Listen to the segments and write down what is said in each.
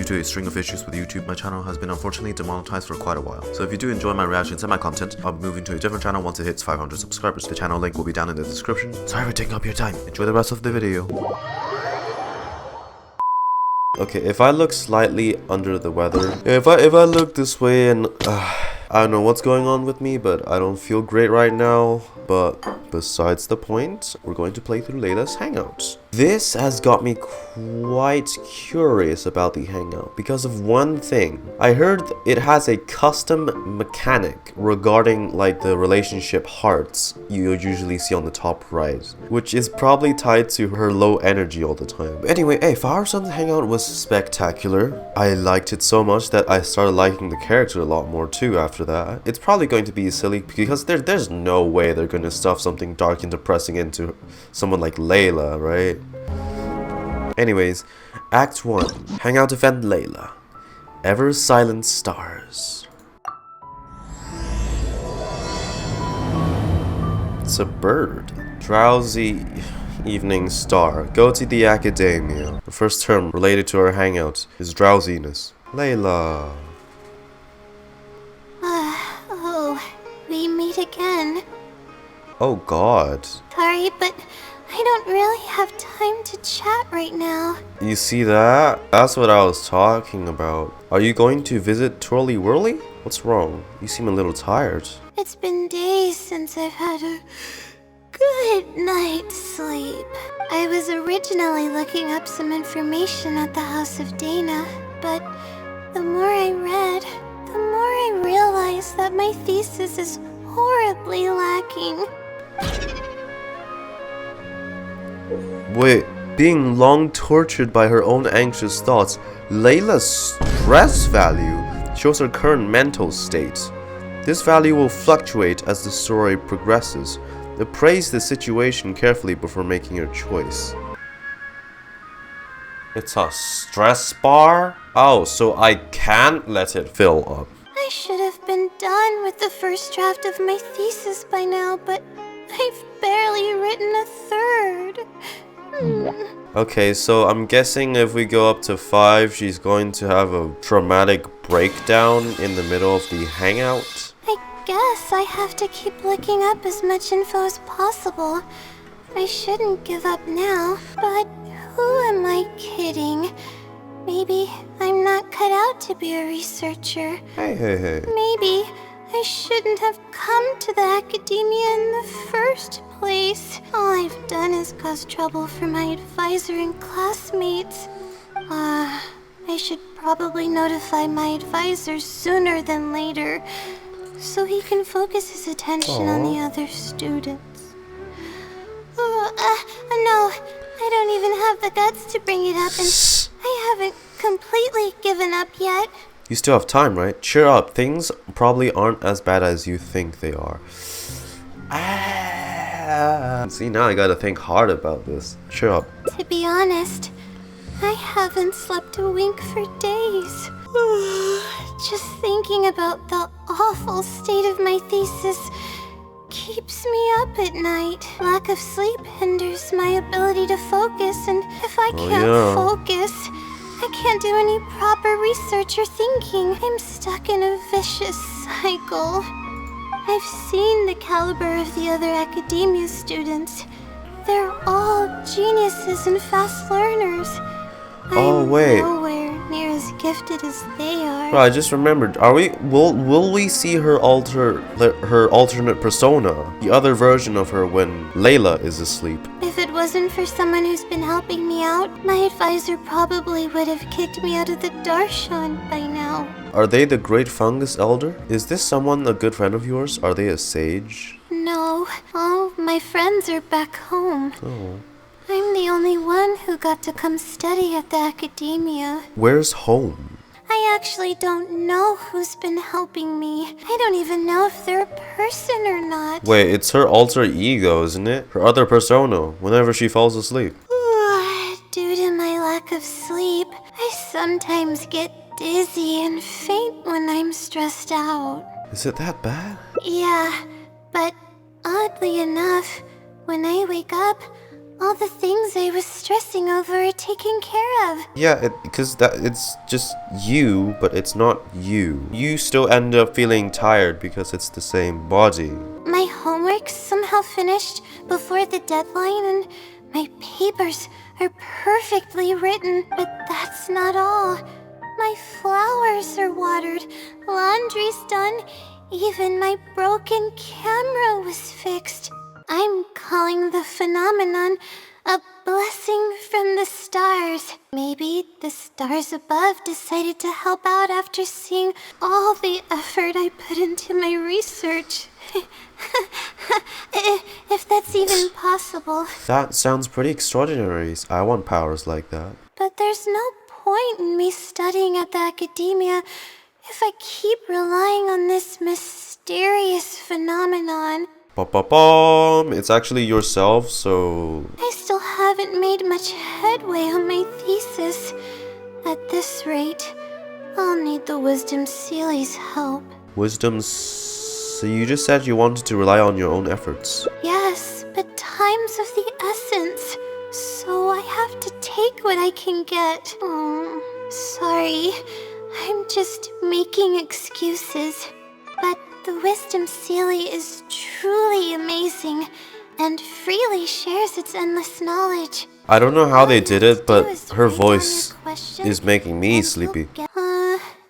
to a string of issues with YouTube, my channel has been unfortunately demonetized for quite a while. So if you do enjoy my reactions and my content, I'll be moving to a different channel once it hits 500 subscribers. The channel link will be down in the description. Sorry for taking up your time. Enjoy the rest of the video. Okay, if I look slightly under the weather, if I look this way and I don't know what's going on with me, but I don't feel great right now. But besides the point, we're going to play through Layla's Hangout. This has got me quite curious about the Hangout because of one thing. I heard it has a custom mechanic regarding like the relationship hearts you usually see on the top right, which is probably tied to her low energy all the time. Anyway, hey, Fire-Sun's Hangout was spectacular. I liked it so much that I started liking the character a lot more too after that. It's probably going to be Seelie because there's no way they're going to stuff something dark and depressing into someone like Layla, right? Anyways, Act 1. Hangout event Layla. Ever silent stars. It's a bird. Drowsy evening star. Go to the Akademiya. The first term related to our hangout is drowsiness. Layla. Oh, we meet again. Oh god. Sorry, but I don't really have time to chat right now. You see that? That's what I was talking about. Are you going to visit Twirly Whirly? What's wrong? You seem a little tired. It's been days since I've had a good night's sleep. I was originally looking up some information at the House of Dana, but the more I read, the more I realized that my thesis is horribly lacking. Wait, being long tortured by her own anxious thoughts, Layla's stress value shows her current mental state. This value will fluctuate as the story progresses. Appraise the situation carefully before making your choice. It's a stress bar? Oh, so I can't let it fill up. I should have been done with the first draft of my thesis by now, but I've barely written a third. Okay, so I'm guessing if we go up to 5, she's going to have a traumatic breakdown in the middle of the hangout. I guess I have to keep looking up as much info as possible. I shouldn't give up now, but who am I kidding? Maybe I'm not cut out to be a researcher. Hey. Maybe I shouldn't have come to the Akademiya in the first place. All I've done is cause trouble for my advisor and classmates. I should probably notify my advisor sooner than later, so he can focus his attention on the other students. No, I don't even have the guts to bring it up, and I haven't completely given up yet. You still have time, right? Cheer up. Things probably aren't as bad as you think they are. See, now I gotta think hard about this. Cheer up. To be honest, I haven't slept a wink for days. Just thinking about the awful state of my thesis keeps me up at night. Lack of sleep hinders my ability to focus, and if I can't focus, I can't do any proper research or thinking. I'm stuck in a vicious cycle. I've seen the caliber of the other Akademiya students. They're all geniuses and fast learners. I'm nowhere near as gifted as they are. Bro, I just remembered. Will we see her alternate persona, the other version of her when Layla is asleep? If it wasn't for someone who's been helping me out, my advisor probably would have kicked me out of the Darshan by now. Are they the Great Fungus Elder? Is this someone a good friend of yours? Are they a sage? No, all my friends are back home. Oh. I'm the only one who got to come study at the Akademiya. Where's home? I actually don't know who's been helping me. I don't even know if they're a person or not. Wait, it's her alter ego, isn't it? Her other persona, whenever she falls asleep. Due to my lack of sleep, I sometimes get dizzy and faint when I'm stressed out. Is it that bad? Yeah, but oddly enough, when I wake up, All the things I was stressing over are taken care of. Yeah, because it's just you, but it's not you. You still end up feeling tired because it's the same body. My homework's somehow finished before the deadline, and my papers are perfectly written, but that's not all. My flowers are watered, laundry's done, even my broken camera was fixed. I'm calling the phenomenon a blessing from the stars. Maybe the stars above decided to help out after seeing all the effort I put into my research. If that's even possible. That sounds pretty extraordinary. I want powers like that. But there's no point in me studying at the Akademiya if I keep relying on this mysterious phenomenon. Ba-ba-bum. It's actually yourself, so... I still haven't made much headway on my thesis. At this rate, I'll need the Wisdom Seelie's help. Wisdom... So you just said you wanted to rely on your own efforts. Yes, but time's of the essence. So I have to take what I can get. Sorry. I'm just making excuses. But the Wisdom Seelie is truly amazing and freely shares its endless knowledge. I don't know how they did it, but her write down voice your question is making me and sleepy.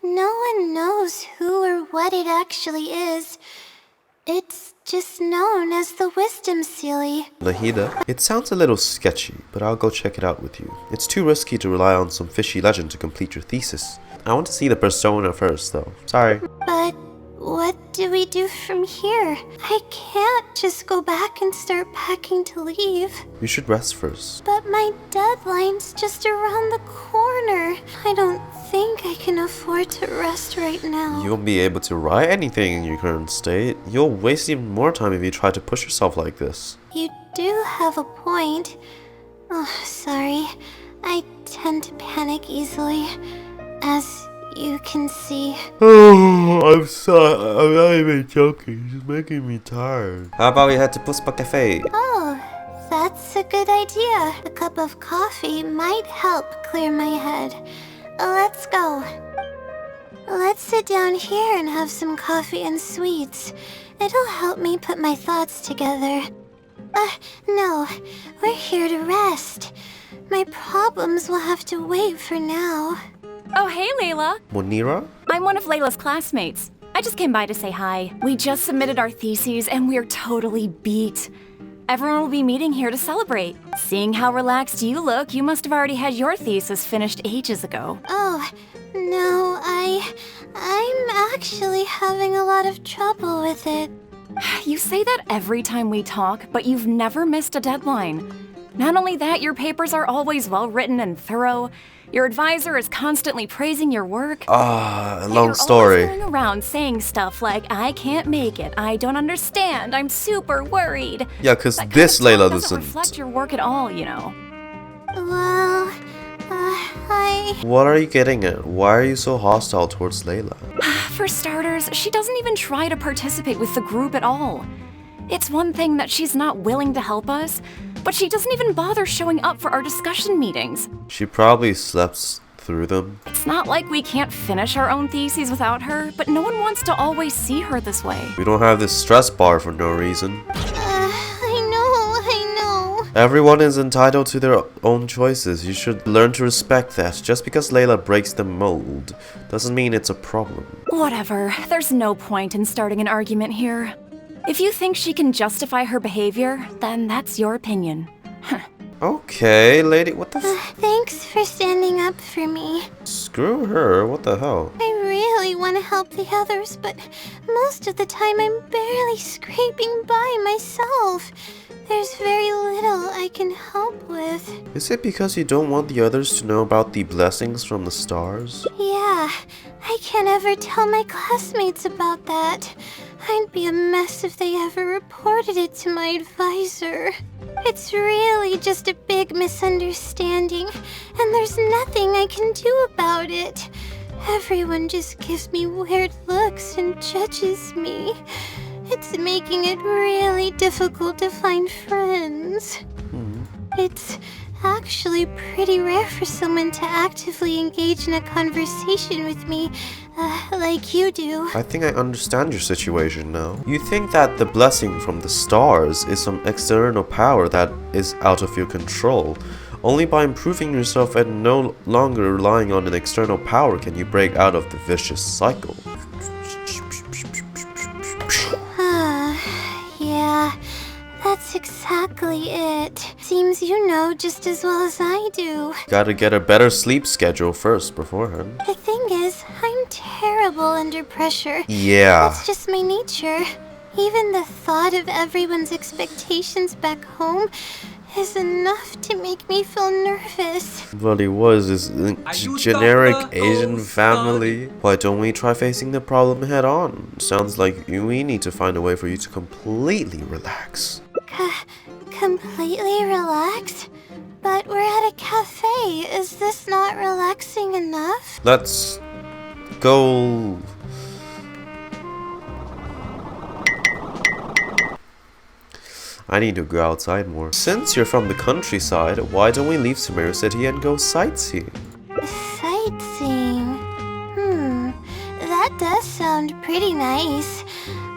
No one knows who or what it actually is. It's just known as the Wisdom Seelie. Nahida, it sounds a little sketchy, but I'll go check it out with you. It's too risky to rely on some fishy legend to complete your thesis. I want to see the persona first, though. Sorry. But what do we do from here? I can't just go back and start packing to leave. You should rest first. But my deadline's just around the corner. I don't think I can afford to rest right now. You won't be able to write anything in your current state. You'll waste even more time if you try to push yourself like this. You do have a point. Oh, sorry. I tend to panic easily, as you can see. Oh, I'm sorry. I'm not even joking. She's making me tired. How about we head to Puspa Cafe? Oh, that's a good idea. A cup of coffee might help clear my head. Let's go. Let's sit down here and have some coffee and sweets. It'll help me put my thoughts together. No, we're here to rest. My problems will have to wait for now. Oh, hey, Layla. Monira? I'm one of Layla's classmates. I just came by to say hi. We just submitted our theses and we're totally beat. Everyone will be meeting here to celebrate. Seeing how relaxed you look, you must have already had your thesis finished ages ago. Oh, no, I'm actually having a lot of trouble with it. You say that every time we talk, but you've never missed a deadline. Not only that, your papers are always well written and thorough. Your advisor is constantly praising your work. A Yet long you're story. always going around saying stuff like, I can't make it, I don't understand, I'm super worried. Yeah, because That kind this of talk Layla doesn't doesn't. reflect your work at all, you know. Well, What are you getting at? Why are you so hostile towards Layla? For starters, she doesn't even try to participate with the group at all. It's one thing that she's not willing to help us, but she doesn't even bother showing up for our discussion meetings. She probably slept through them. It's not like we can't finish our own theses without her, but no one wants to always see her this way. We don't have this stress bar for no reason. I know. Everyone is entitled to their own choices. You should learn to respect that. Just because Layla breaks the mold doesn't mean it's a problem. Whatever, there's no point in starting an argument here. If you think she can justify her behavior, then that's your opinion. Okay, lady, what the Thanks for standing up for me. Screw her, what the hell? I really want to help the others, but most of the time I'm barely scraping by myself. There's very little I can help with. Is it because you don't want the others to know about the blessings from the stars? Yeah, I can't ever tell my classmates about that. I'd be a mess if they ever reported it to my advisor. It's really just a big misunderstanding, and there's nothing I can do about it. Everyone just gives me weird looks and judges me. It's making it really difficult to find friends. It's actually pretty rare for someone to actively engage in a conversation with me, like you do. I think I understand your situation now. You think that the blessing from the stars is some external power that is out of your control. Only by improving yourself and no longer relying on an external power can you break out of the vicious cycle. Yeah, that's exactly it. Seems you know just as well as I do. Gotta get a better sleep schedule first beforehand. The thing is, I'm terrible under pressure. Yeah. That's just my nature. Even the thought of everyone's expectations back home is enough to make me feel nervous. But it was this generic Asian family. Why don't we try facing the problem head on? Sounds like we need to find a way for you to completely relax. Completely relax? But we're at a cafe. Is this not relaxing enough? Let's go. I need to go outside more. Since you're from the countryside, why don't we leave Sumeru City and go sightseeing? Sightseeing? That does sound pretty nice.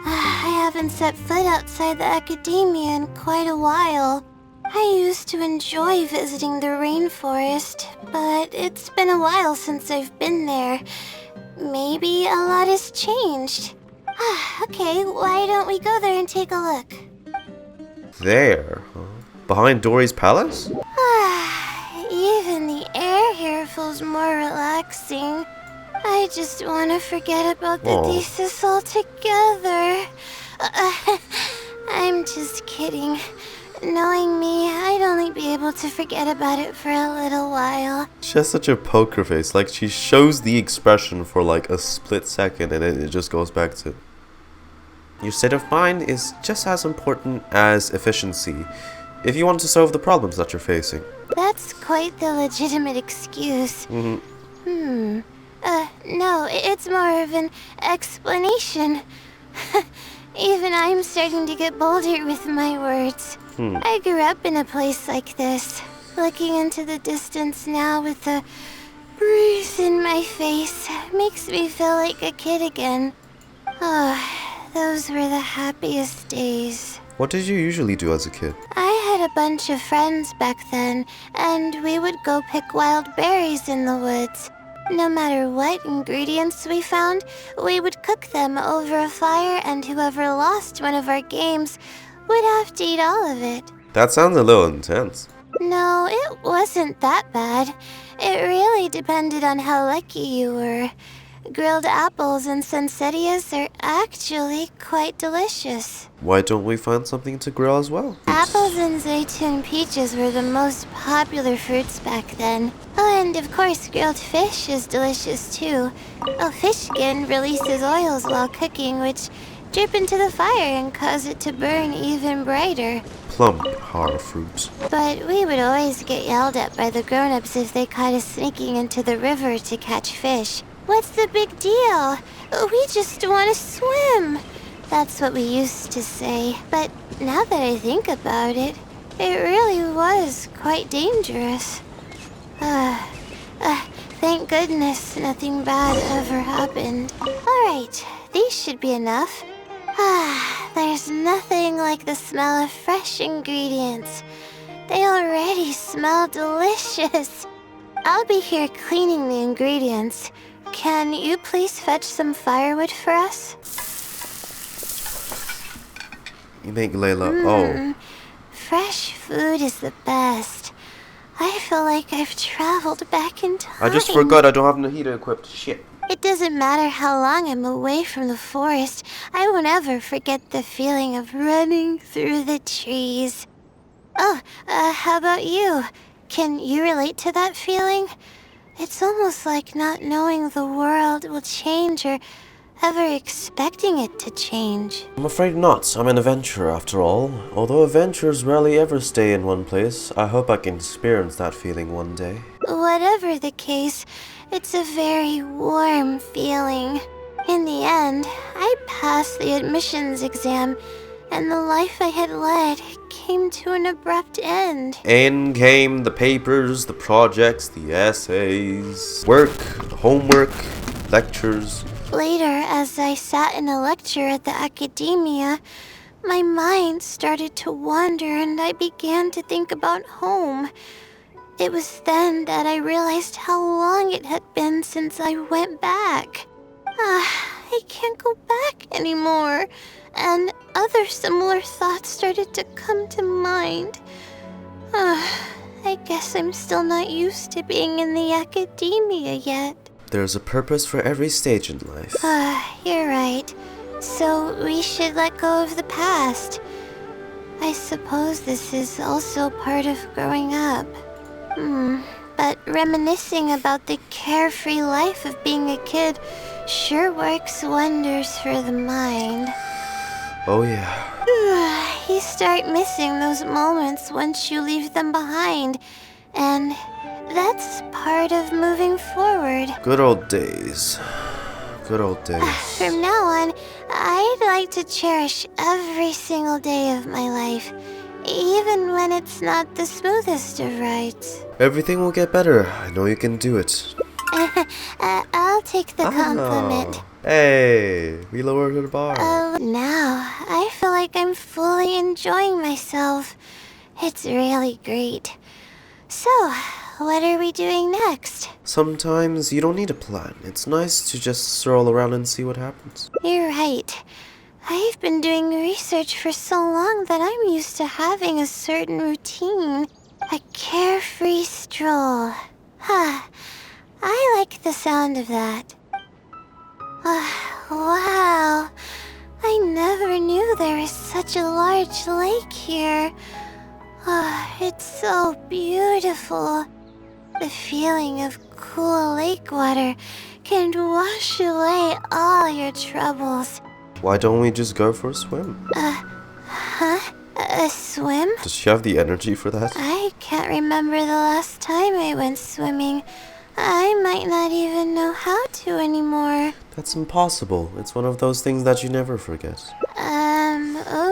I haven't set foot outside the Akademiya in quite a while. I used to enjoy visiting the rainforest, but it's been a while since I've been there. Maybe a lot has changed. Okay, why don't we go there and take a look? There, huh? Behind Dory's palace? Even the air here feels more relaxing. I just want to forget about the thesis altogether. I'm just kidding. Knowing me, I'd only be able to forget about it for a little while. She has such a poker face. Like, she shows the expression for like a split second and then it just goes back to... Your state of mind is just as important as efficiency if you want to solve the problems that you're facing. That's quite the legitimate excuse. No, it's more of an explanation. Even I'm starting to get bolder with my words. I grew up in a place like this. Looking into the distance now with the breeze in my face makes me feel like a kid again. Those were the happiest days. What did you usually do as a kid? I had a bunch of friends back then, and we would go pick wild berries in the woods. No matter what ingredients we found, we would cook them over a fire, and whoever lost one of our games would have to eat all of it. That sounds a little intense. No, it wasn't that bad. It really depended on how lucky you were. Grilled apples and sunsettias are actually quite delicious. Why don't we find something to grill as well? Apples and zaytun peaches were the most popular fruits back then. Oh, and of course grilled fish is delicious too. Fish skin releases oils while cooking which drip into the fire and cause it to burn even brighter. Plum hard fruit. But we would always get yelled at by the grown-ups if they caught us sneaking into the river to catch fish. What's the big deal? We just want to swim. That's what we used to say. But now that I think about it, it really was quite dangerous. Thank goodness nothing bad ever happened. Alright, these should be enough. There's nothing like the smell of fresh ingredients. They already smell delicious. I'll be here cleaning the ingredients. Can you please fetch some firewood for us? You make Layla... Fresh food is the best. I feel like I've traveled back in time. I just forgot I don't have no heater equipped. Shit. It doesn't matter how long I'm away from the forest. I won't ever forget the feeling of running through the trees. How about you? Can you relate to that feeling? It's almost like not knowing the world will change or ever expecting it to change. I'm afraid not. I'm an adventurer after all. Although adventurers rarely ever stay in one place, I hope I can experience that feeling one day. Whatever the case, it's a very warm feeling. In the end, I passed the admissions exam, and the life I had led came to an abrupt end. In came the papers, the projects, the essays, work, homework, lectures. Later, as I sat in a lecture at the Akademiya, my mind started to wander and I began to think about home. It was then that I realized how long it had been since I went back. I can't go back anymore, and other similar thoughts started to come to mind. I guess I'm still not used to being in the Akademiya yet. There's a purpose for every stage in life. You're right. So we should let go of the past. I suppose this is also part of growing up. But reminiscing about the carefree life of being a kid sure works wonders for the mind. Oh yeah. You start missing those moments once you leave them behind, and that's part of moving forward. Good old days. Good old days. From now on, I'd like to cherish every single day of my life, even when it's not the smoothest of rides. Everything will get better. I know you can do it. I'll take the compliment. Oh. Hey, we lowered the bar. Now, I feel like I'm fully enjoying myself. It's really great. So, what are we doing next? Sometimes you don't need a plan. It's nice to just stroll around and see what happens. You're right. I've been doing research for so long that I'm used to having a certain routine. A carefree stroll. I like the sound of that. Wow. I never knew there was such a large lake here. It's so beautiful. The feeling of cool lake water can wash away all your troubles. Why don't we just go for a swim? A swim? Does she have the energy for that? I can't remember the last time I went swimming. I might not even know how to anymore. That's impossible. It's one of those things that you never forget.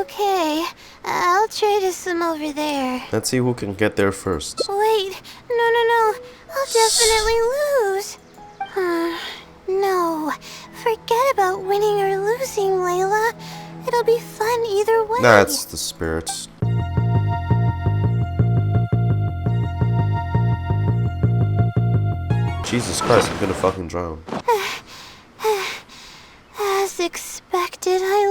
Okay. I'll try to swim over there. Let's see who can get there first. Wait. No. I'll definitely lose. No. Forget about winning or losing, Layla. It'll be fun either way. That's the spirit. Jesus Christ, I'm gonna fucking drown. As expected, I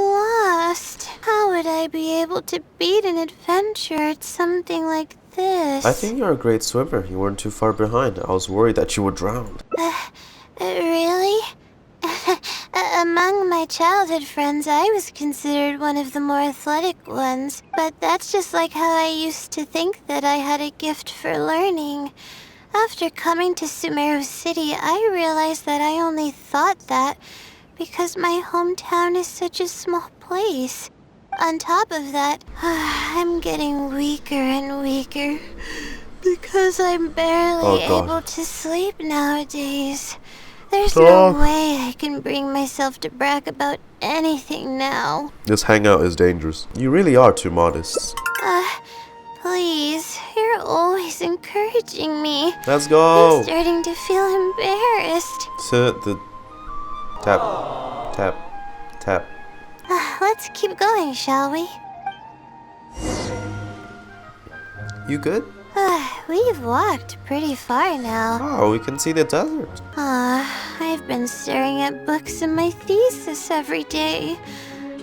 lost. How would I be able to beat an adventure at something like this? I think you're a great swimmer. You weren't too far behind. I was worried that you would drown. Really? Among my childhood friends, I was considered one of the more athletic ones. But that's just like how I used to think that I had a gift for learning. After coming to Sumeru City, I realized that I only thought that because my hometown is such a small place. On top of that, I'm getting weaker and weaker because I'm barely able to sleep nowadays. There's no way I can bring myself to brag about anything now. This hangout is dangerous. You really are too modest. Please, you're always encouraging me. Let's go. I'm starting to feel embarrassed. To the tap. Let's keep going, shall we? You good? We've walked pretty far now. Oh, we can see the desert. I've been staring at books in my thesis every day.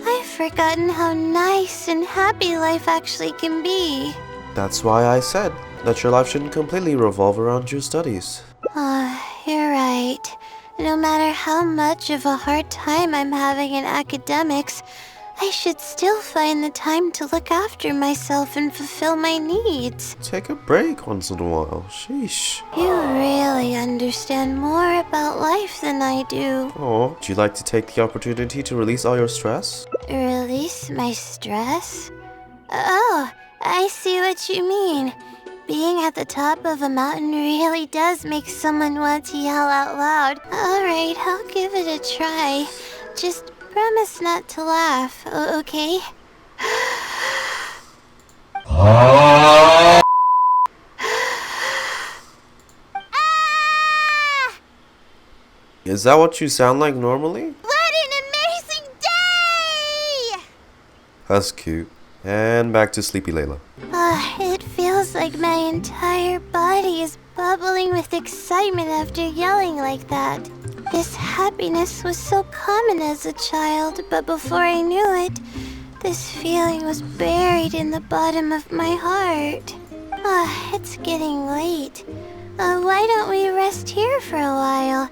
I've forgotten how nice and happy life actually can be. That's why I said that your life shouldn't completely revolve around your studies. You're right. No matter how much of a hard time I'm having in academics, I should still find the time to look after myself and fulfill my needs. Take a break once in a while. Sheesh. You really understand more about life than I do. Oh, would you like to take the opportunity to release all your stress? Release my stress? Oh, I see what you mean. Being at the top of a mountain really does make someone want to yell out loud. Alright, I'll give it a try. Just promise not to laugh, okay? Is that what you sound like normally? What an amazing day! That's cute. And back to sleepy Layla. It feels like my entire body is bubbling with excitement after yelling like that. This happiness was so common as a child, but before I knew it, this feeling was buried in the bottom of my heart. It's getting late. Why don't we rest here for a while?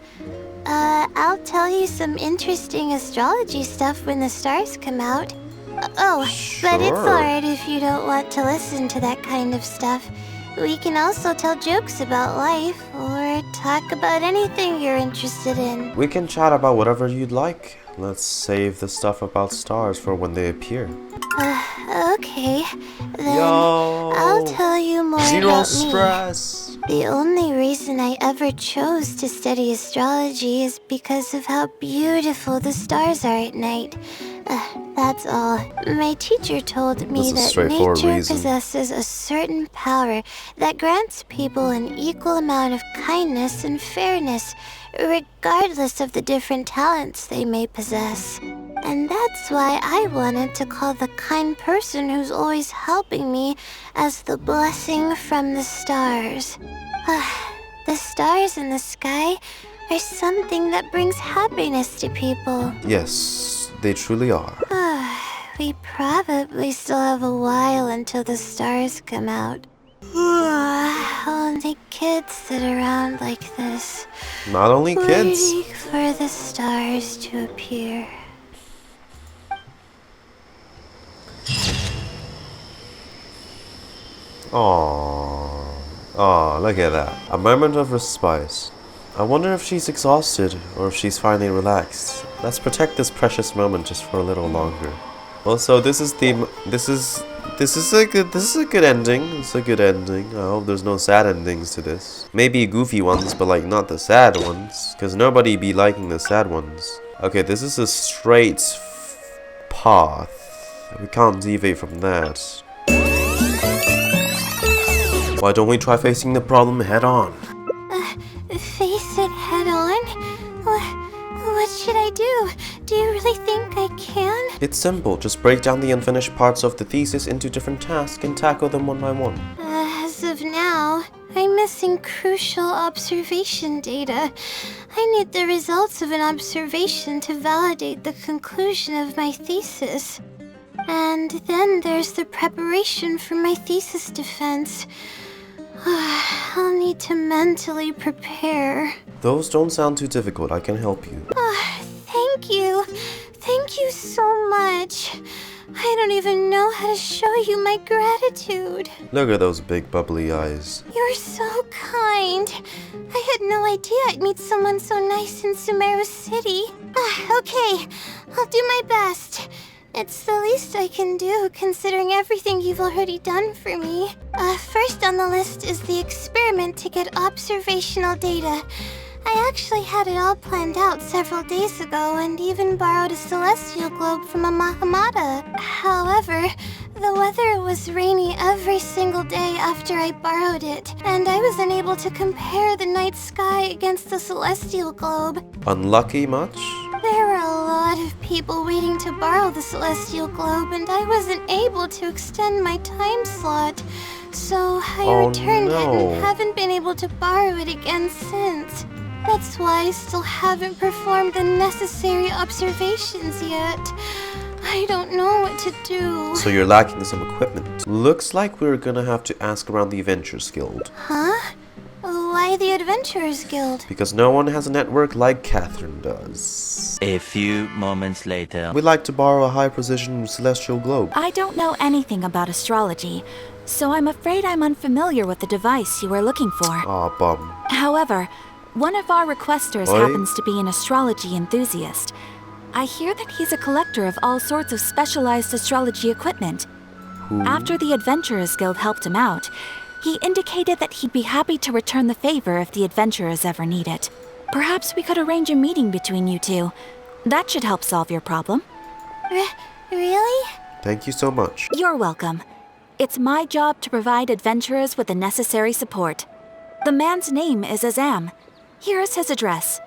I'll tell you some interesting astrology stuff when the stars come out. But it's Sure. alright if you don't want to listen to that kind of stuff. We can also tell jokes about life, or talk about anything you're interested in. We can chat about whatever you'd like. Let's save the stuff about stars for when they appear. Okay. Then Yo! I'll tell you more Zero about stress! The only reason I ever chose to study astrology is because of how beautiful the stars are at night. That's all. My teacher told me That's a that straightforward nature reason. possesses a certain power that grants people an equal amount of kindness and fairness, regardless of the different talents they may possess. And that's why I wanted to call the kind person who's always helping me as the blessing from the stars. The stars in the sky are something that brings happiness to people. Yes, they truly are. We probably still have a while until the stars come out. Only kids sit around like this, Not only kids. waiting for the stars to appear. Aww, look at that. A moment of respite. I wonder if she's exhausted or if she's finally relaxed. Let's protect this precious moment just for a little longer. Also, this is a good ending. It's a good ending. I hope there's no sad endings to this. Maybe goofy ones, but like not the sad ones, cause nobody be liking the sad ones. Okay, this is a straight path. We can't deviate from that. Why don't we try facing the problem head on? Face it head on? What should I do? Do you really think I can? It's simple. Just break down the unfinished parts of the thesis into different tasks and tackle them one by one. As of now, I'm missing crucial observation data. I need the results of an observation to validate the conclusion of my thesis. And then there's the preparation for my thesis defense. I'll need to mentally prepare. Those don't sound too difficult. I can help you. Thank you. Thank you so much. I don't even know how to show you my gratitude. Look at those big bubbly eyes. You're so kind. I had no idea I'd meet someone so nice in Sumeru City. Okay, I'll do my best. It's the least I can do, considering everything you've already done for me. First on the list is the experiment to get observational data. I actually had it all planned out several days ago and even borrowed a celestial globe from a Mahamata. However, the weather was rainy every single day after I borrowed it, and I was unable to compare the night sky against the celestial globe. Unlucky much? There were a lot of people waiting to borrow the celestial globe, and I wasn't able to extend my time slot. So I returned it and haven't been able to borrow it again since. That's why I still haven't performed the necessary observations yet. I don't know what to do. So you're lacking some equipment. Looks like we're gonna have to ask around the Adventurers Guild. Huh? Why the Adventurers Guild? Because no one has a network like Catherine does. A few moments later. We'd like to borrow a high-precision celestial globe. I don't know anything about astrology, so I'm afraid I'm unfamiliar with the device you are looking for. Aw, bum. However, one of our requesters Oi? happens to be an astrology enthusiast. I hear that he's a collector of all sorts of specialized astrology equipment. After the Adventurers Guild helped him out, he indicated that he'd be happy to return the favor if the adventurers ever need it. Perhaps we could arrange a meeting between you two. That should help solve your problem. Really? Thank you so much. You're welcome. It's my job to provide adventurers with the necessary support. The man's name is Azzam. Here's his address.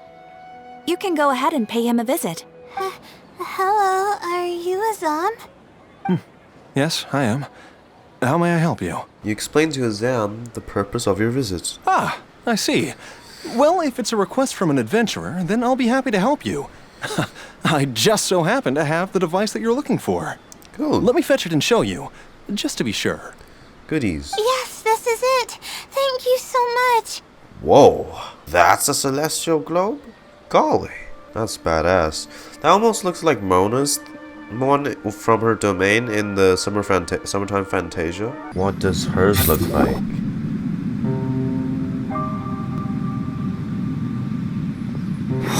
You can go ahead and pay him a visit. Hello, are you Azzam? Yes, I am. How may I help you? You explain to Azzam the purpose of your visit. Ah, I see. Well, if it's a request from an adventurer, then I'll be happy to help you. I just so happen to have the device that you're looking for. Cool. Let me fetch it and show you, just to be sure. Goodies. Yes, this is it. Thank you so much. Whoa, that's a celestial globe? Golly, that's badass. That almost looks like Mona's one from her domain in the Summertime Fantasia. What does hers look like?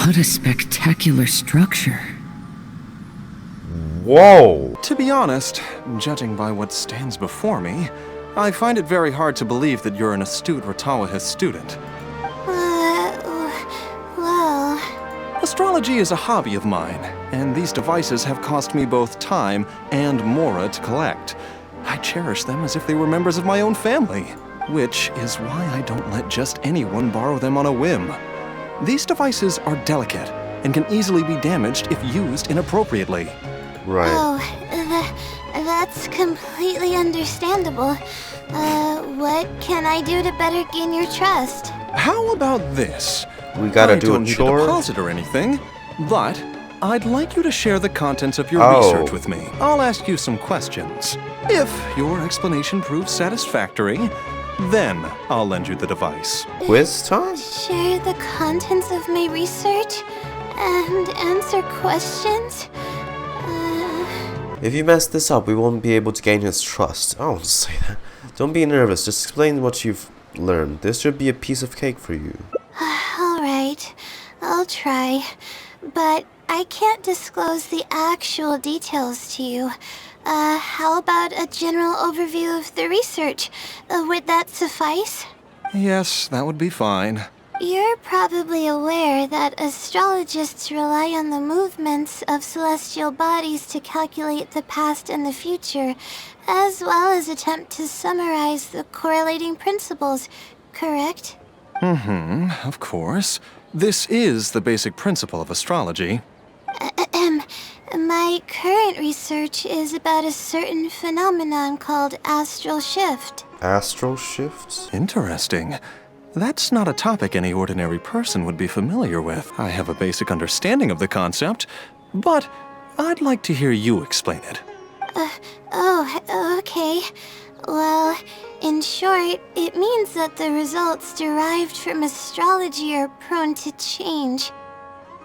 What a spectacular structure. Whoa! To be honest, judging by what stands before me, I find it very hard to believe that you're an astute Ratawaha student. Well... Astrology is a hobby of mine, and these devices have cost me both time and mora to collect. I cherish them as if they were members of my own family, which is why I don't let just anyone borrow them on a whim. These devices are delicate and can easily be damaged if used inappropriately. Right. Oh, that's completely understandable. What can I do to better gain your trust? How about this? We gotta I do don't a need chore? a deposit or anything, but I'd like you to share the contents of your Oh. research with me. I'll ask you some questions. If your explanation proves satisfactory, then I'll lend you the device. Quiz time? Share the contents of my research and answer questions? If you mess this up, we won't be able to gain his trust. I won't say that. Don't be nervous, just explain what you've learned. This should be a piece of cake for you. Alright, I'll try. But I can't disclose the actual details to you. How about a general overview of the research? Would that suffice? Yes, that would be fine. You're probably aware that astrologists rely on the movements of celestial bodies to calculate the past and the future, as well as attempt to summarize the correlating principles, correct? Of course. This is the basic principle of astrology. My current research is about a certain phenomenon called astral shift. Astral shifts? Interesting. That's not a topic any ordinary person would be familiar with. I have a basic understanding of the concept, but I'd like to hear you explain it. Okay. Well, in short, it means that the results derived from astrology are prone to change.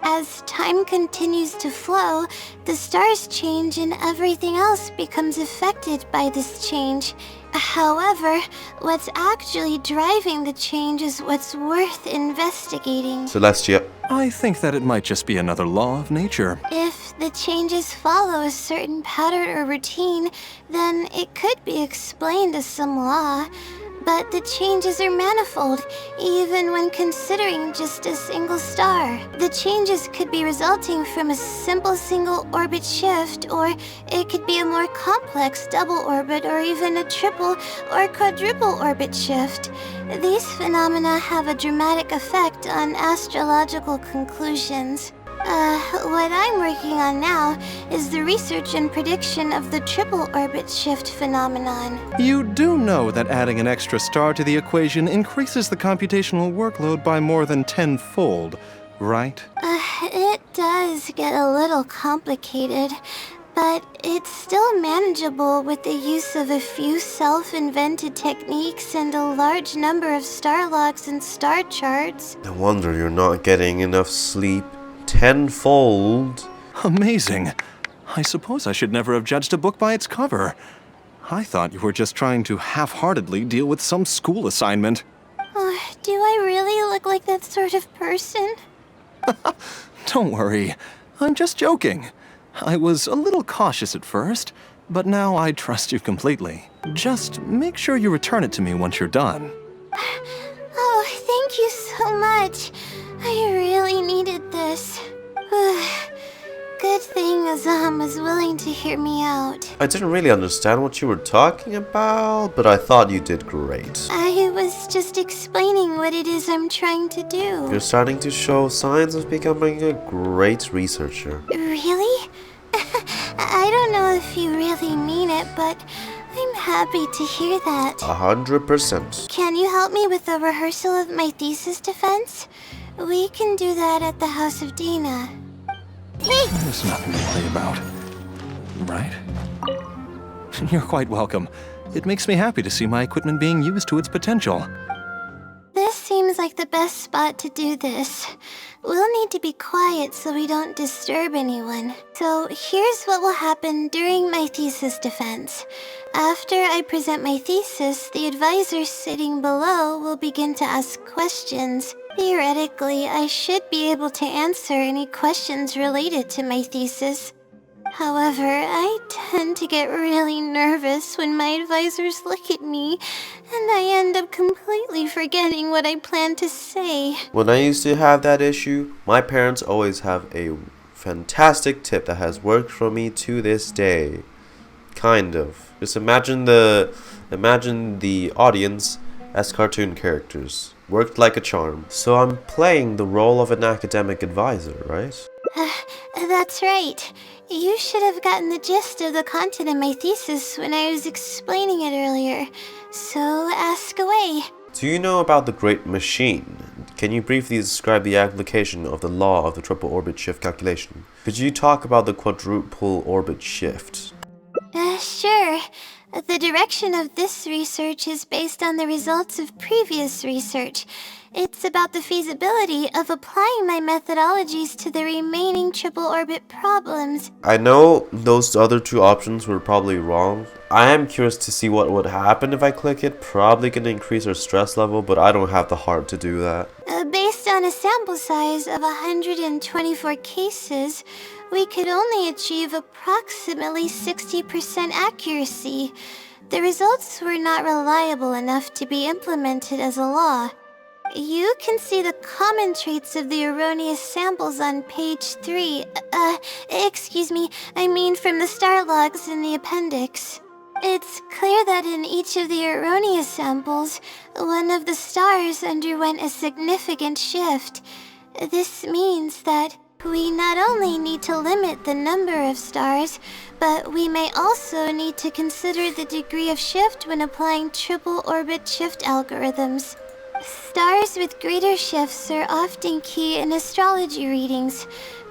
As time continues to flow, the stars change and everything else becomes affected by this change. However, what's actually driving the change is what's worth investigating. Celestia. I think that it might just be another law of nature. If the changes follow a certain pattern or routine, then it could be explained as some law. But the changes are manifold, even when considering just a single star. The changes could be resulting from a simple single orbit shift, or it could be a more complex double orbit, or even a triple or quadruple orbit shift. These phenomena have a dramatic effect on astrological conclusions. What I'm working on now is the research and prediction of the triple orbit shift phenomenon. You do know that adding an extra star to the equation increases the computational workload by more than 10-fold, right? It does get a little complicated, but it's still manageable with the use of a few self-invented techniques and a large number of star logs and star charts. No wonder you're not getting enough sleep. 10-fold. Amazing. I suppose I should never have judged a book by its cover. I thought you were just trying to half-heartedly deal with some school assignment. Do I really look like that sort of person? Don't worry. I'm just joking. I was a little cautious at first, but now I trust you completely. Just make sure you return it to me once you're done. Oh, thank you so much. I really needed this. Good thing Azzam was willing to hear me out. I didn't really understand what you were talking about, but I thought you did great. I was just explaining what it is I'm trying to do. You're starting to show signs of becoming a great researcher. Really? I don't know if you really mean it, but I'm happy to hear that. 100%. Can you help me with the rehearsal of my thesis defense? We can do that at the house of Dina. Hey! There's nothing to worry about, right? You're quite welcome. It makes me happy to see my equipment being used to its potential. This seems like the best spot to do this. We'll need to be quiet so we don't disturb anyone. So here's what will happen during my thesis defense. After I present my thesis, the advisor sitting below will begin to ask questions. Theoretically, I should be able to answer any questions related to my thesis. However, I tend to get really nervous when my advisors look at me, and I end up completely forgetting what I plan to say. When I used to have that issue, my parents always have a fantastic tip that has worked for me to this day. Kind of. Just imagine the audience as cartoon characters. Worked like a charm. So I'm playing the role of an academic advisor, right? That's right. You should have gotten the gist of the content of my thesis when I was explaining it earlier. So ask away. Do you know about the Great Machine? Can you briefly describe the application of the law of the triple orbit shift calculation? Could you talk about the quadruple orbit shift? Sure. The direction of this research is based on the results of previous research. It's about the feasibility of applying my methodologies to the remaining triple orbit problems. I know those other two options were probably wrong. I am curious to see what would happen if I click it. Probably gonna increase our stress level, but I don't have the heart to do that. Based on a sample size of 124 cases, we could only achieve approximately 60% accuracy. The results were not reliable enough to be implemented as a law. You can see the common traits of the erroneous samples on page 3. Excuse me, I mean from the star logs in the appendix. It's clear that in each of the erroneous samples, one of the stars underwent a significant shift. This means that we not only need to limit the number of stars, but we may also need to consider the degree of shift when applying triple orbit shift algorithms. Stars with greater shifts are often key in astrology readings.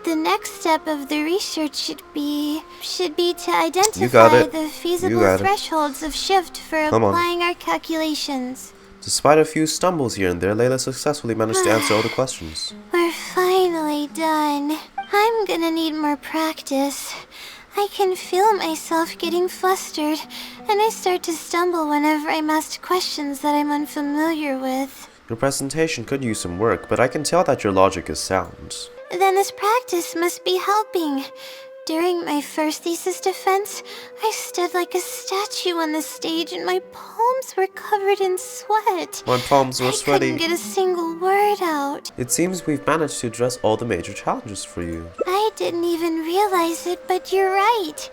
The next step of the research should be to identify the feasible thresholds of shift for applying our calculations. Despite a few stumbles here and there, Layla successfully managed to answer all the questions. We're finally done. I'm gonna need more practice. I can feel myself getting flustered, and I start to stumble whenever I'm asked questions that I'm unfamiliar with. Your presentation could use some work, but I can tell that your logic is sound. Then this practice must be helping. During my first thesis defense, I stood like a statue on the stage and my palms were covered in sweat. My palms were sweaty. I couldn't get a single word out. It seems we've managed to address all the major challenges for you. I didn't even realize it, but you're right.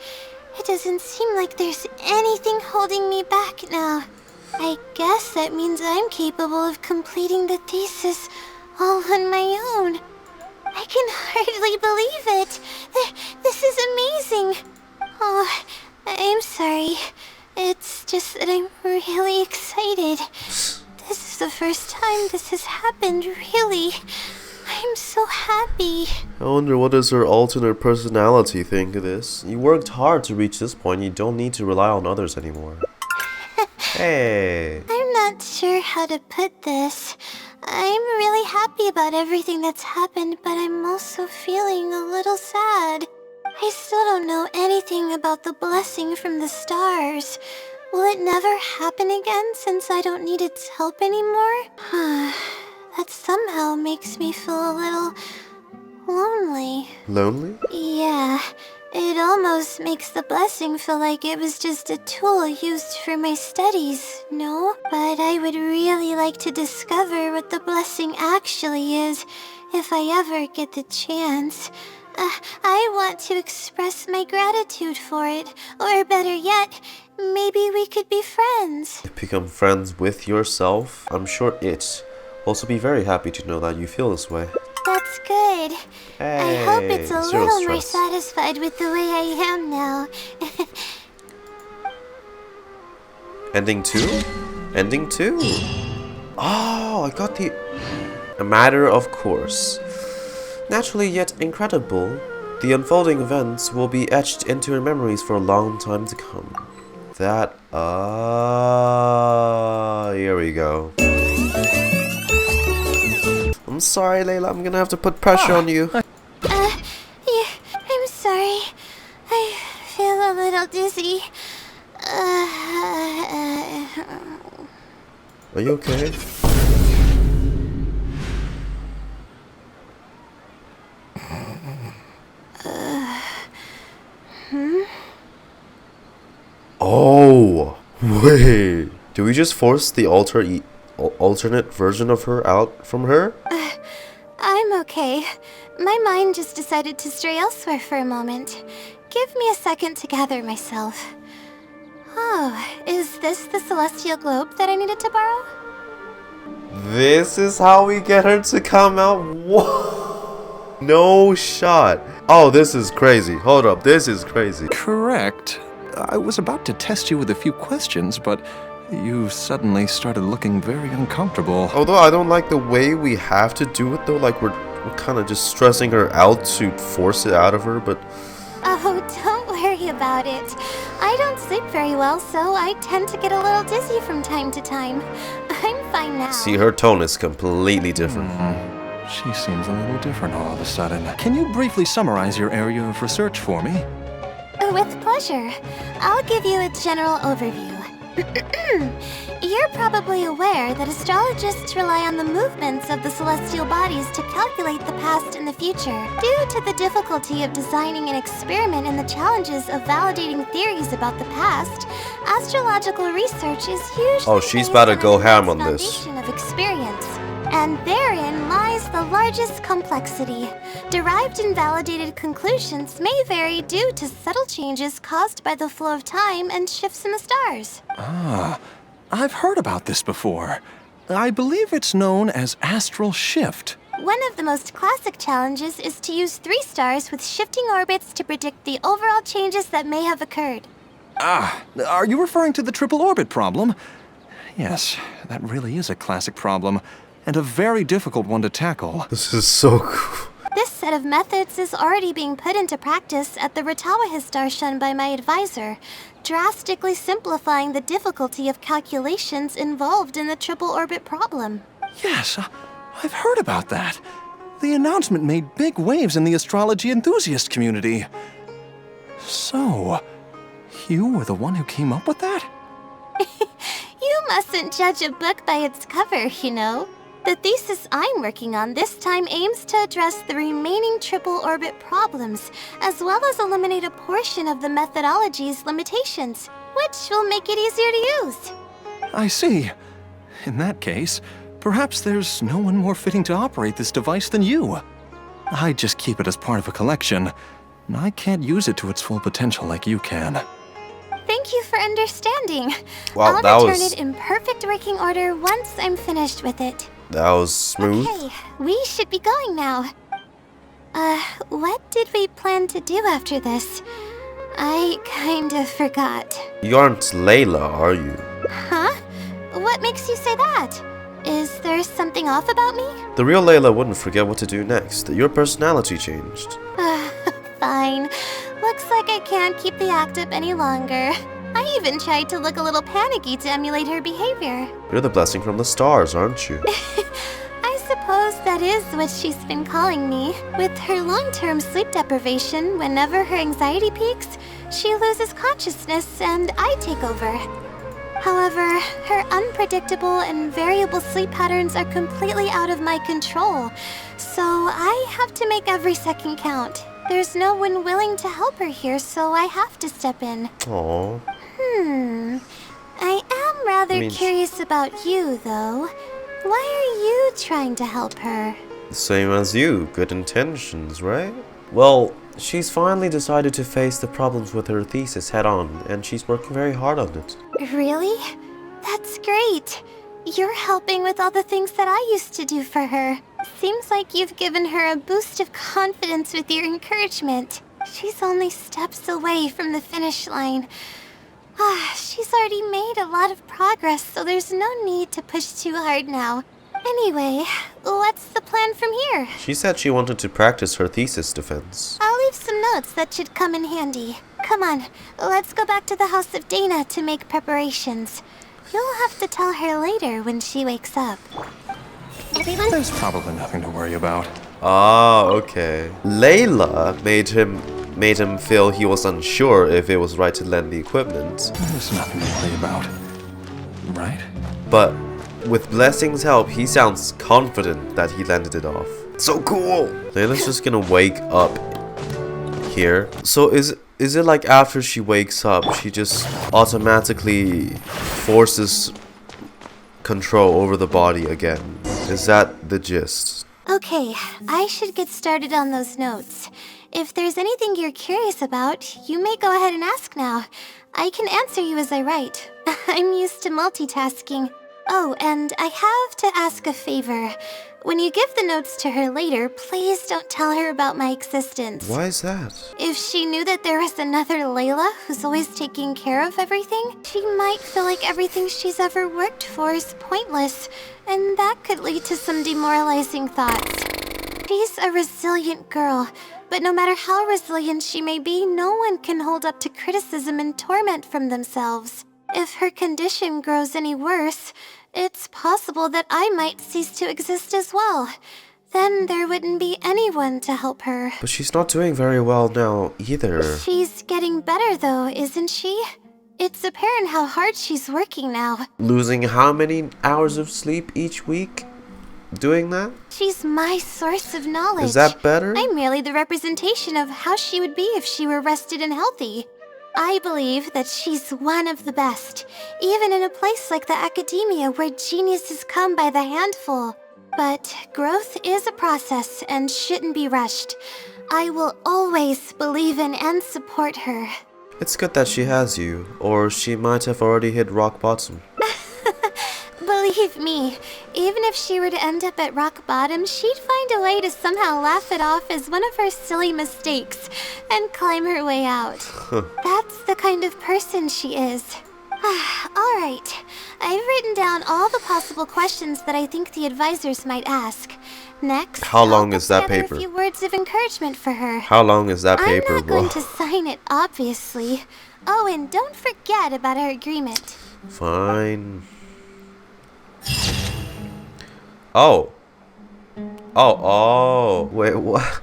It doesn't seem like there's anything holding me back now. I guess that means I'm capable of completing the thesis all on my own. I can hardly believe it. This is amazing. Oh, I'm sorry. It's just that I'm really excited. This is the first time this has happened, really. I'm so happy. I wonder what does her alternate personality think of this? You worked hard to reach this point. You don't need to rely on others anymore. Hey. I'm not sure how to put this. I'm really happy about everything that's happened, but I'm also feeling a little sad. I still don't know anything about the blessing from the stars. Will it never happen again since I don't need its help anymore? That somehow makes me feel a little lonely. Lonely? Yeah. It almost makes the blessing feel like it was just a tool used for my studies, no? But I would really like to discover what the blessing actually is, if I ever get the chance. I want to express my gratitude for it. Or better yet, maybe we could be friends. Become friends with yourself? I'm sure it will also be very happy to know that you feel this way. That's good. I hope it's a zero little more stress. satisfied with the way I am now. Ending 2? Ending 2? Oh, I got the... A matter of course. Naturally yet incredible, the unfolding events will be etched into your memories for a long time to come. That, here we go. I'm sorry, Layla, I'm gonna have to put pressure on you. Yeah, I'm sorry. I feel a little dizzy. Are you okay? Oh, wait. Do we just force the alternate version of her out from her? I'm okay. My mind just decided to stray elsewhere for a moment. Give me a second to gather myself. Oh, is this the celestial globe that I needed to borrow? This is how we get her to come out? What? No shot. Oh, this is crazy. Hold up, this is crazy. Correct. I was about to test you with a few questions, but you suddenly started looking very uncomfortable. Although I don't like the way we have to do it though, like we're kind of just stressing her out to force it out of her, but... Oh, don't worry about it. I don't sleep very well, so I tend to get a little dizzy from time to time. I'm fine now. See, her tone is completely different. She seems a little different all of a sudden. Can you briefly summarize your area of research for me? With pleasure. I'll give you a general overview. You're probably aware that astrologists rely on the movements of the celestial bodies to calculate the past and the future. Due to the difficulty of designing an experiment and the challenges of validating theories about the past, astrological research is usually Oh, she's based about to on go an ham on advanced this. foundation of experience. And therein lies the largest complexity. Derived and validated conclusions may vary due to subtle changes caused by the flow of time and shifts in the stars. I've heard about this before. I believe it's known as astral shift. One of the most classic challenges is to use 3 stars with shifting orbits to predict the overall changes that may have occurred. Are you referring to the triple orbit problem? Yes, that really is a classic problem, and a very difficult one to tackle. This is so cool. This set of methods is already being put into practice at the Ratawa Darshan by my advisor, drastically simplifying the difficulty of calculations involved in the triple orbit problem. Yes, I've heard about that. The announcement made big waves in the astrology enthusiast community. So, you were the one who came up with that? You mustn't judge a book by its cover, you know. The thesis I'm working on this time aims to address the remaining triple orbit problems, as well as eliminate a portion of the methodology's limitations, which will make it easier to use. I see. In that case, perhaps there's no one more fitting to operate this device than you. I just keep it as part of a collection, and I can't use it to its full potential like you can. Thank you for understanding. Wow, I'll that return was- it in perfect working order once I'm finished with it. That was smooth. Okay, we should be going now. What did we plan to do after this? I kind of forgot. You aren't Layla, are you? Huh? What makes you say that? Is there something off about me? The real Layla wouldn't forget what to do next. Your personality changed. Fine. Looks like I can't keep the act up any longer. I even tried to look a little panicky to emulate her behavior. You're the blessing from the stars, aren't you? I suppose that is what she's been calling me. With her long-term sleep deprivation, whenever her anxiety peaks, she loses consciousness and I take over. However, her unpredictable and variable sleep patterns are completely out of my control, so I have to make every second count. There's no one willing to help her here, so I have to step in. Aww. I am rather mean, curious about you, though. Why are you trying to help her? Same as you. Good intentions, right? Well, she's finally decided to face the problems with her thesis head on, and she's working very hard on it. Really? That's great. You're helping with all the things that I used to do for her. Seems like you've given her a boost of confidence with your encouragement. She's only steps away from the finish line. She's already made a lot of progress, so there's no need to push too hard now. Anyway, what's the plan from here? She said she wanted to practice her thesis defense. I'll leave some notes that should come in handy. Come on, let's go back to the house of Dana to make preparations. You'll have to tell her later when she wakes up. Everyone? There's probably nothing to worry about. Ah, okay. Layla made him feel he was unsure if it was right to lend the equipment. There's nothing to worry about. Right? But with Blessing's help, he sounds confident that he landed it off. So cool! Layla's just gonna wake up here. So is it like after she wakes up, she just automatically forces control over the body again? Is that the gist? Okay, I should get started on those notes. If there's anything you're curious about, you may go ahead and ask now. I can answer you as I write. I'm used to multitasking. Oh, and I have to ask a favor. When you give the notes to her later, please don't tell her about my existence. Why is that? If she knew that there was another Layla who's always taking care of everything, she might feel like everything she's ever worked for is pointless, and that could lead to some demoralizing thoughts. She's a resilient girl, but no matter how resilient she may be, no one can hold up to criticism and torment from themselves. If her condition grows any worse, it's possible that I might cease to exist as well. Then there wouldn't be anyone to help her. But she's not doing very well now either. She's getting better though, isn't she? It's apparent how hard she's working now. Losing how many hours of sleep each week? Doing that? She's my source of knowledge. Is that better? I'm merely the representation of how she would be if she were rested and healthy. I believe that she's one of the best, even in a place like the Akademiya where geniuses come by the handful. But growth is a process and shouldn't be rushed. I will always believe in and support her. It's good that she has you, or she might have already hit rock bottom. Believe me, even if she were to end up at rock bottom, she'd find a way to somehow laugh it off as one of her silly mistakes and climb her way out. That's the kind of person she is. Alright, I've written down all the possible questions that I think the advisors might ask. Next, How long I'll is that put together paper? A few words of encouragement for her. How long is that paper, I'm not bro? going to sign it, obviously. Oh, and don't forget about our agreement. Fine. Oh. Oh. Wait, what?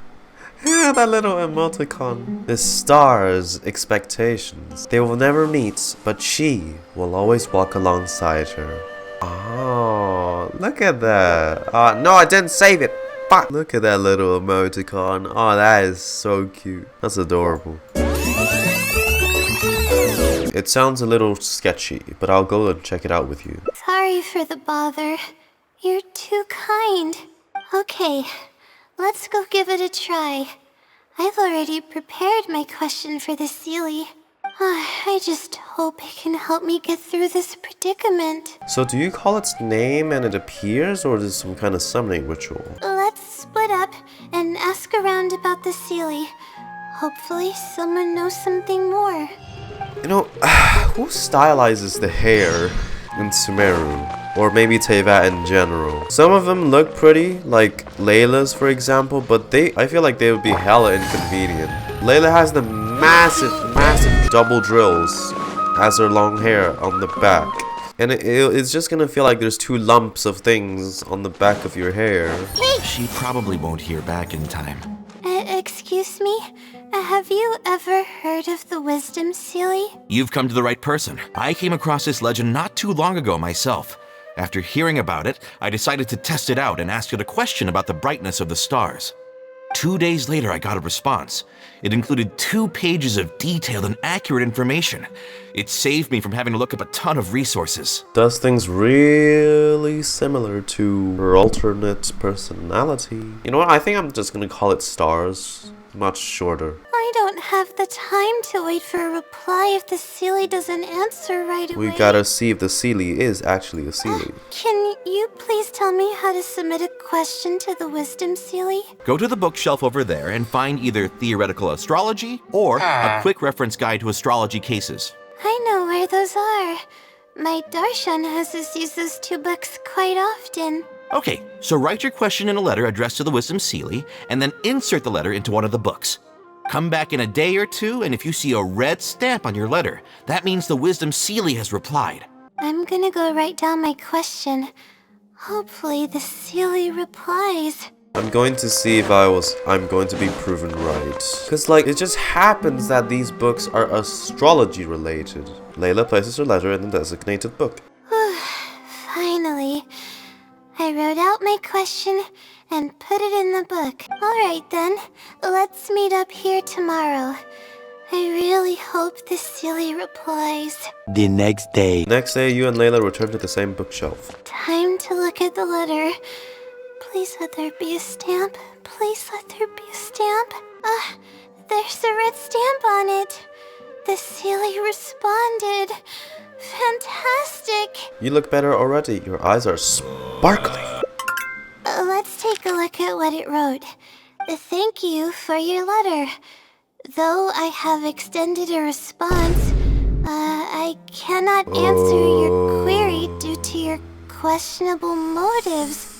Yeah, that little emoticon. The stars' expectations. They will never meet, but she will always walk alongside her. Oh, look at that. No, I didn't save it. Fuck. Look at that little emoticon. Oh, that is so cute. That's adorable. It sounds a little sketchy, but I'll go and check it out with you. Sorry for the bother. You're too kind. Okay, let's go give it a try. I've already prepared my question for the Seelie. I just hope it can help me get through this predicament. So do you call its name and it appears, or is it some kind of summoning ritual? Let's split up and ask around about the Seelie. Hopefully someone knows something more. You know, who stylizes the hair in Sumeru? Or maybe Teyvat in general? Some of them look pretty, like Layla's for example, but I feel like they would be hella inconvenient. Layla has the massive double drills as her long hair on the back. And it's just gonna feel like there's two lumps of things on the back of your hair. She probably won't hear back in time. Excuse me? Have you ever heard of the Wisdom Seelie? You've come to the right person. I came across this legend not too long ago myself. After hearing about it, I decided to test it out and asked it a question about the brightness of the stars. 2 days later, I got a response. It included 2 pages of detailed and accurate information. It saved me from having to look up a ton of resources. Does things really similar to her alternate personality? You know what? I think I'm just gonna call it stars. much shorter. I don't have the time to wait for a reply if the Seelie doesn't answer right away. We gotta see if the Seelie is actually a Seelie. Can you please tell me how to submit a question to the Wisdom Seelie? Go to the bookshelf over there and find either Theoretical Astrology or a quick reference guide to astrology cases. I know where those are. My Darshan has us use those 2 books quite often. Okay, so write your question in a letter addressed to the Wisdom Seelie, and then insert the letter into one of the books. Come back in a day or 2, and if you see a red stamp on your letter, that means the Wisdom Seelie has replied. I'm gonna go write down my question. Hopefully the Seelie replies. I'm going to see if I'm going to be proven right. Cause like, it just happens that these books are astrology related. Layla places her letter in the designated book. Finally. I wrote out my question and put it in the book. Alright then, let's meet up here tomorrow. I really hope the Seelie replies. The next day. Next day, you and Layla return to the same bookshelf. Time to look at the letter. Please let there be a stamp. Please let there be a stamp. There's a red stamp on it. The Seelie responded. Fantastic. You look better already. Your eyes are sparkling. Let's take a look at what it wrote. Thank you for your letter. Though I have extended a response, I cannot answer your query due to your questionable motives.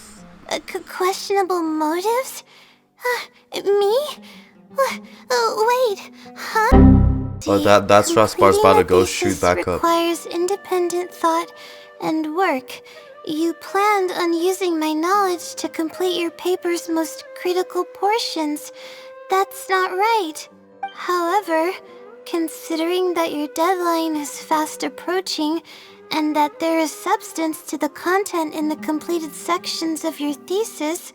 Questionable motives? Me? Wait, huh? Oh, that's Raspar's about to go shoot back up. Requires independent thought and work. You planned on using my knowledge to complete your paper's most critical portions. That's not right. However, considering that your deadline is fast approaching and that there is substance to the content in the completed sections of your thesis,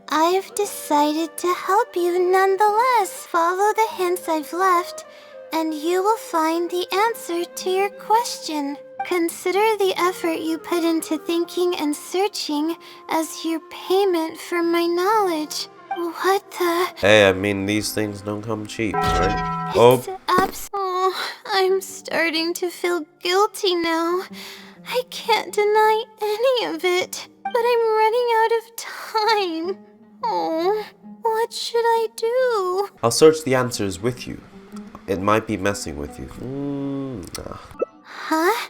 I've decided to help you nonetheless. Follow the hints I've left, and you will find the answer to your question. Consider the effort you put into thinking and searching as your payment for my knowledge. What the? Hey, I mean, these things don't come cheap, right? I'm starting to feel guilty now. I can't deny any of it, but I'm running out of time. Oh, what should I do? I'll search the answers with you. It might be messing with you. Nah. Huh?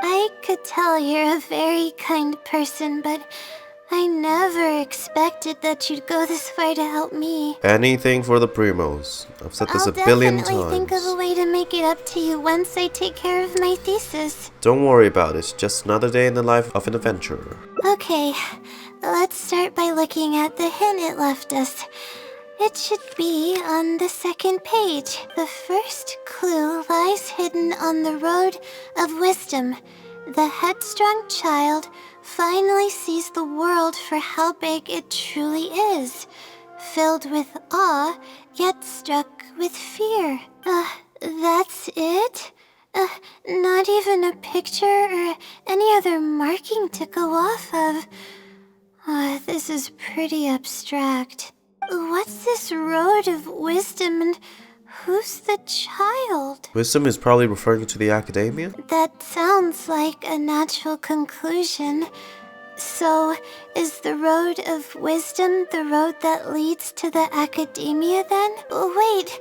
I could tell you're a very kind person, but I never expected that you'd go this far to help me. Anything for the primos. I've said this a billion times. I'll definitely think of a way to make it up to you once I take care of my thesis. Don't worry about it. Just another day in the life of an adventurer. Okay, let's start by looking at the hint it left us. It should be on the second page. The first clue lies hidden on the road of wisdom. The headstrong child finally sees the world for how big it truly is, filled with awe, yet struck with fear. That's it? Not even a picture or any other marking to go off of. This is pretty abstract. What's this road of wisdom and who's the child? Wisdom is probably referring to the Akademiya? That sounds like a natural conclusion. So, is the road of wisdom the road that leads to the Akademiya then? Wait,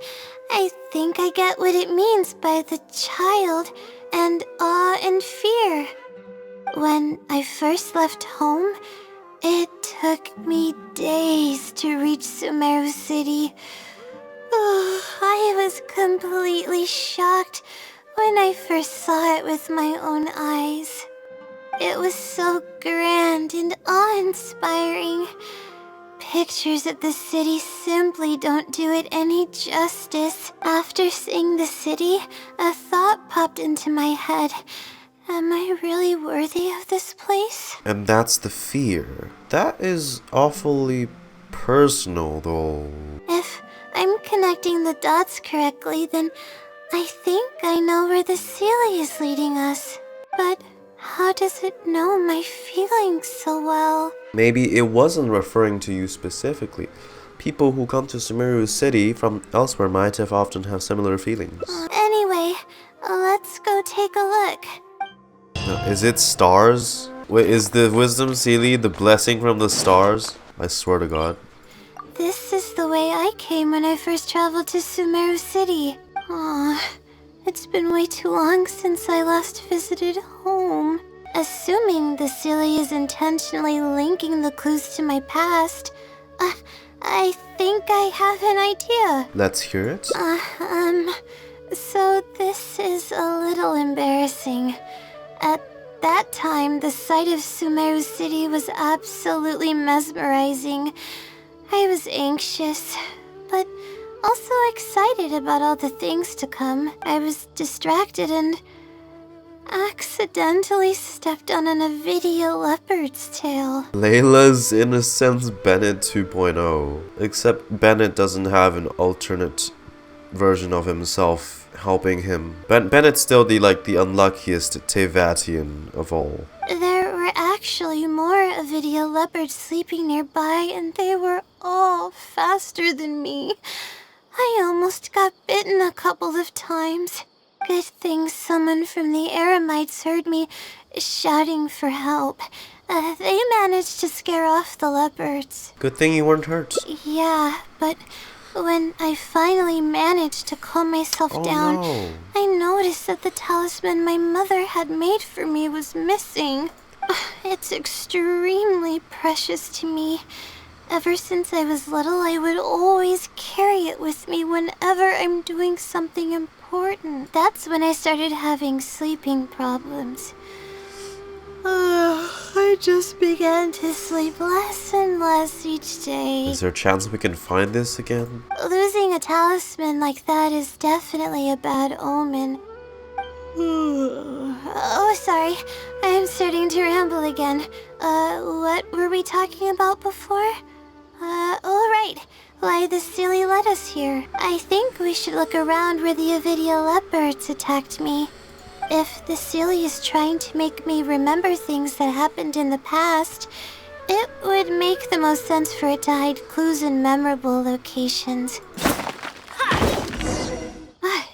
I think I get what it means by the child and awe and fear. When I first left home, it took me days to reach Sumeru City. I was completely shocked when I first saw it with my own eyes. It was so grand and awe-inspiring. Pictures of the city simply don't do it any justice. After seeing the city, a thought popped into my head. Am I really worthy of this place? And that's the fear. That is awfully personal, though. If I'm connecting the dots correctly, then I think I know where the Seelie is leading us. But how does it know my feelings so well? Maybe it wasn't referring to you specifically, People who come to Sumeru City from elsewhere might have often have similar feelings. Anyway, let's go take a look. Is it stars? Wait, is the wisdom Seelie the blessing from the stars? I swear to God. This is the way I came when I first traveled to Sumeru City. Aw, it's been way too long since I last visited home. Assuming the Seelie is intentionally linking the clues to my past, I think I have an idea. Let's hear it. So this is a little embarrassing. At that time, the sight of Sumeru City was absolutely mesmerizing. I was anxious, but also excited about all the things to come. I was distracted and accidentally stepped on an Avidia leopard's tail. Layla's in a sense Bennett 2.0, except Bennett doesn't have an alternate version of himself helping him. Bennett's still the unluckiest Tevatian of all. There were actually more Avidia leopards sleeping nearby, and they were all faster than me. I almost got bitten a couple of times. Good thing someone from the Eremites heard me shouting for help. They managed to scare off the leopards. Good thing you weren't hurt. Yeah, but when I finally managed to calm myself down, no. I noticed that the talisman my mother had made for me was missing. It's extremely precious to me. Ever since I was little, I would always carry it with me whenever I'm doing something important. That's when I started having sleeping problems. I just began to sleep less and less each day. Is there a chance we can find this again? Losing a talisman like that is definitely a bad omen. Oh, sorry. I'm starting to ramble again. What were we talking about before? Right. Why the Seelie led us here. I think we should look around where the Avidia leopards attacked me. If the Seelie is trying to make me remember things that happened in the past, it would make the most sense for it to hide clues in memorable locations.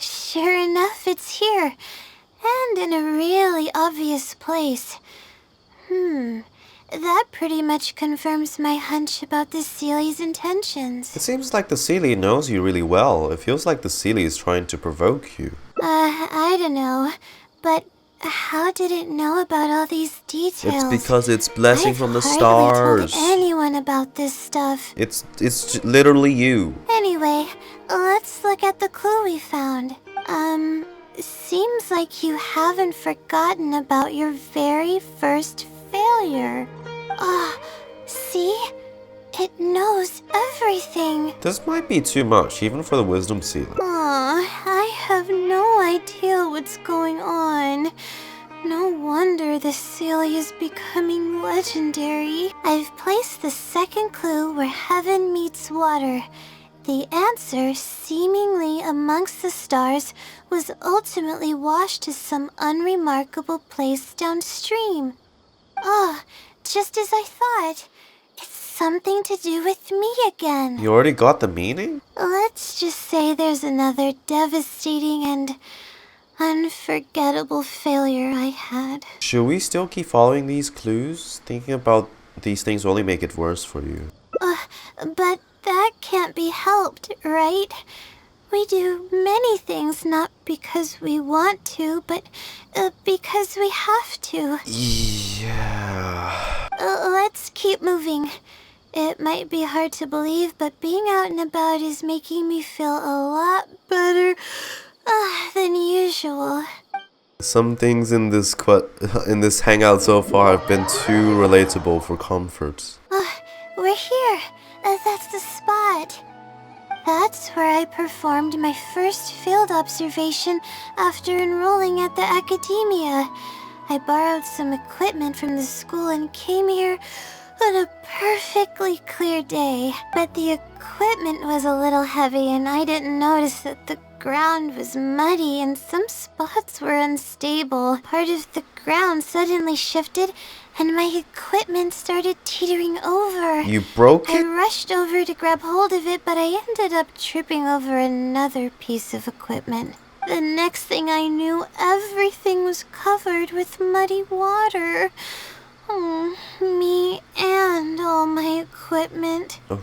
Sure enough, it's here. And in a really obvious place. That pretty much confirms my hunch about the Seelie's intentions. It seems like the Seelie knows you really well. It feels like the Seelie is trying to provoke you. I don't know. But how did it know about all these details? It's because it's blessing from the I've stars. hardly told anyone about this stuff. It's literally you. Anyway, let's look at the clue we found. Seems like you haven't forgotten about your very first failure. See? It knows everything. This might be too much, even for the wisdom Seelie. I have no idea what's going on. No wonder the Seelie is becoming legendary. I've placed the second clue where heaven meets water. The answer, seemingly amongst the stars, was ultimately washed to some unremarkable place downstream. Just as I thought. It's something to do with me again. You already got the meaning? Let's just say there's another devastating and unforgettable failure I had. Should we still keep following these clues? Thinking about these things will only make it worse for you. But that can't be helped, right? We do many things not because we want to, but because we have to. Yeah. Let's keep moving. It might be hard to believe, but being out and about is making me feel a lot better than usual. Some things in this hangout so far have been too relatable for comfort. We're here. That's the spot. That's where I performed my first field observation after enrolling at the Akademiya. I borrowed some equipment from the school and came here on a perfectly clear day. But the equipment was a little heavy and I didn't notice that the ground was muddy and some spots were unstable. Part of the ground suddenly shifted and my equipment started teetering over. You broke I it? rushed over to grab hold of it, but I ended up tripping over another piece of equipment. The next thing I knew, everything was covered with muddy water. Oh, me and all my equipment. Oh.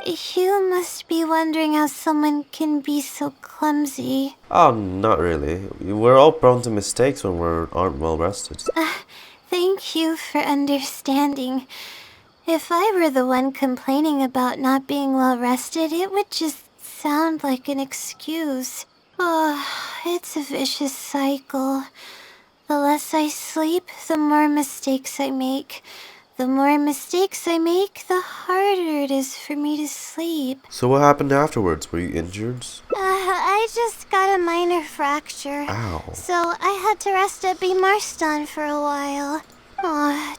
You must be wondering how someone can be so clumsy. Oh, not really. We're all prone to mistakes when we aren't well rested. Thank you for understanding. If I were the one complaining about not being well rested, it would just sound like an excuse. Oh, it's a vicious cycle. The less I sleep, the more mistakes I make. The more mistakes I make, the harder it is for me to sleep. So what happened afterwards? Were you injured? I just got a minor fracture. Ow. So I had to rest at B. Marston for a while.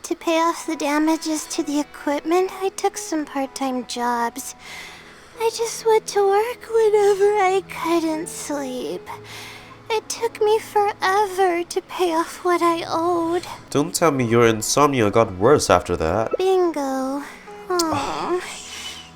To pay off the damages to the equipment, I took some part-time jobs. I just went to work whenever I couldn't sleep. It took me forever to pay off what I owed. Don't tell me your insomnia got worse after that. Bingo. Oh.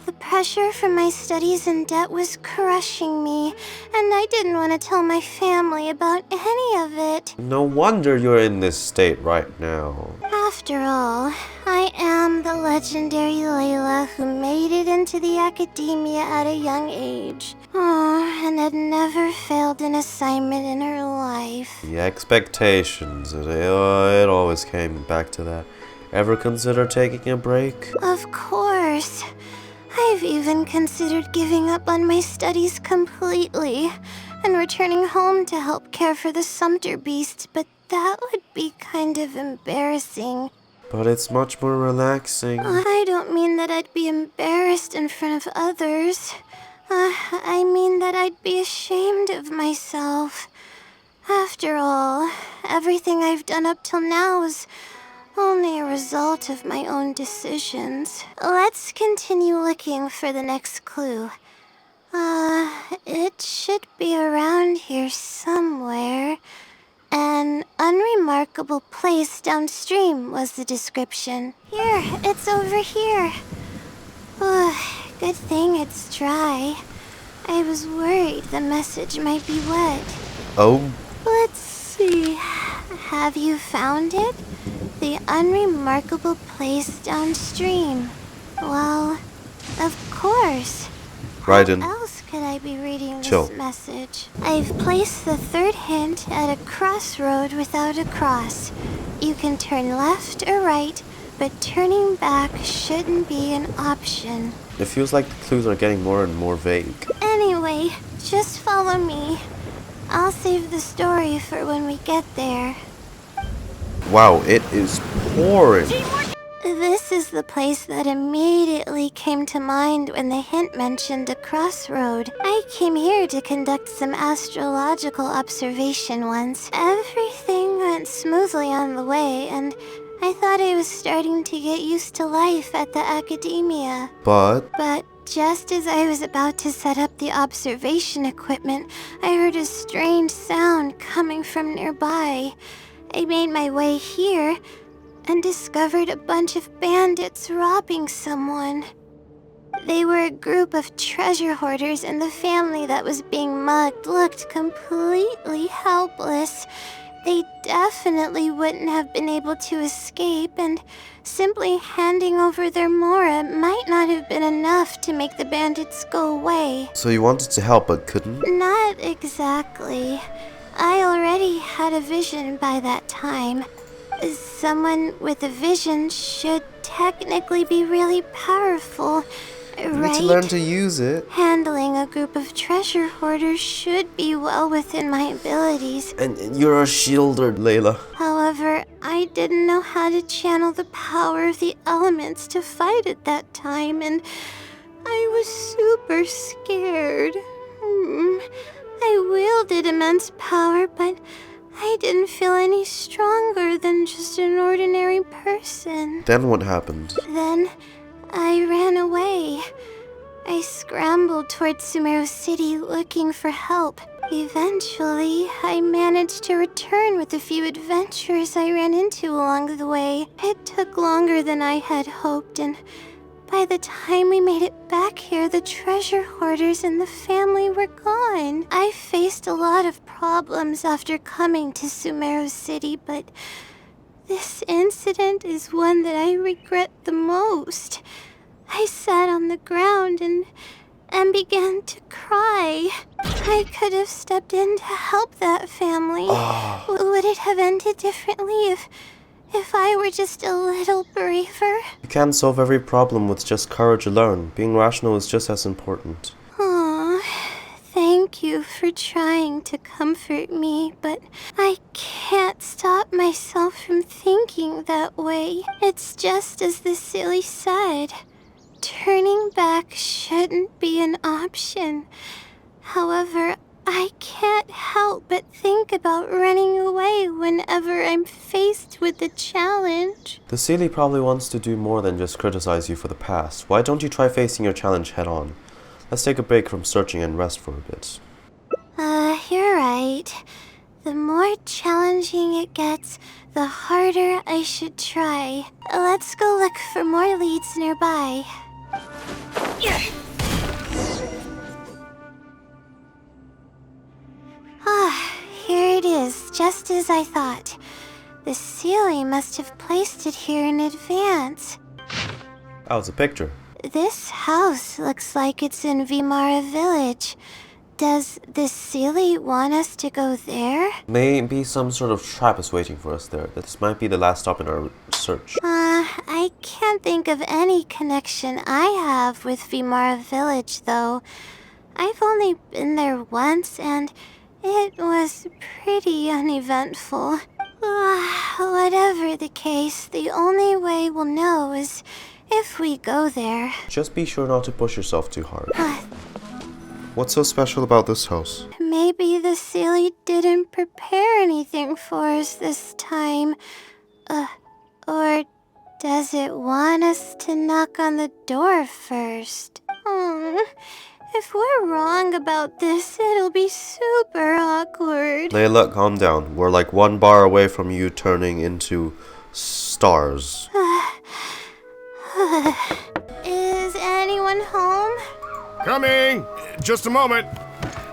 The pressure from my studies and debt was crushing me, and I didn't want to tell my family about any of it. No wonder you're in this state right now. After all, I am the legendary Layla who made it into the Akademiya at a young age. And had never failed an assignment in her life. The expectations, it always came back to that. Ever consider taking a break? Of course. I've even considered giving up on my studies completely and returning home to help care for the Sumter beasts, but that would be kind of embarrassing. But it's much more relaxing. I don't mean that I'd be embarrassed in front of others. I mean that I'd be ashamed of myself. After all, everything I've done up till now is only a result of my own decisions. Let's continue looking for the next clue. It should be around here somewhere. An unremarkable place downstream was the description. Here, it's over here. Good thing it's dry. I was worried the message might be wet. Oh? Let's see. Have you found it? The unremarkable place downstream. Well, of course. Raiden. How else could I be reading Chill. this message? I've placed the third hint at a crossroad without a cross. You can turn left or right, but turning back shouldn't be an option. It feels like the clues are getting more and more vague. Anyway, just follow me. I'll save the story for when we get there. Wow, it is pouring. This is the place that immediately came to mind when the hint mentioned a crossroad. I came here to conduct some astrological observation once. Everything went smoothly on the way, and I thought I was starting to get used to life at the Akademiya. But Just as I was about to set up the observation equipment, I heard a strange sound coming from nearby. I made my way here and discovered a bunch of bandits robbing someone. They were a group of treasure hoarders, and the family that was being mugged looked completely helpless. They definitely wouldn't have been able to escape, and simply handing over their Mora might not have been enough to make the bandits go away. so you wanted to help but couldn't? Not exactly. I already had a vision by that time. Someone with a vision should technically be really powerful, You need right? to learn to use it. Handling a group of treasure hoarders should be well within my abilities. And you're a shielder, Layla. However, I didn't know how to channel the power of the elements to fight at that time, and I was super scared. I wielded immense power, but I didn't feel any stronger than just an ordinary person. Then what happened? Then I ran away. I scrambled towards Sumeru City looking for help. Eventually, I managed to return with a few adventurers I ran into along the way. It took longer than I had hoped, and by the time we made it back here, the treasure hoarders and the family were gone. I faced a lot of problems after coming to Sumeru City, but this incident is one that I regret the most. I sat on the ground and began to cry. I could have stepped in to help that family. Would it have ended differently if I were just a little braver? You can't solve every problem with just courage alone. Being rational is just as important. Aw, thank you for trying to comfort me, but I can't stop myself from thinking that way. It's just as the Seelie said. Turning back shouldn't be an option. However, I can't help but think about running away whenever I'm faced with a challenge. The Seelie probably wants to do more than just criticize you for the past. Why don't you try facing your challenge head on? Let's take a break from searching and rest for a bit. You're right. The more challenging it gets, the harder I should try. Let's go look for more leads nearby. Here it is, just as I thought. The Seelie must have placed it here in advance. Oh, it's a picture. This house looks like it's in Vimara Village. Does the Seelie want us to go there? Maybe some sort of trap is waiting for us there. This might be the last stop in our search. I can't think of any connection I have with Vimara Village, though. I've only been there once, and it was pretty uneventful. Whatever the case, the only way we'll know is if we go there. Just be sure not to push yourself too hard. What's so special about this house? Maybe the Seelie didn't prepare anything for us this time. Or does it want us to knock on the door first? If we're wrong about this, it'll be super awkward. Layla, calm down. We're like one bar away from you turning into stars. Is anyone home? Coming! Just a moment.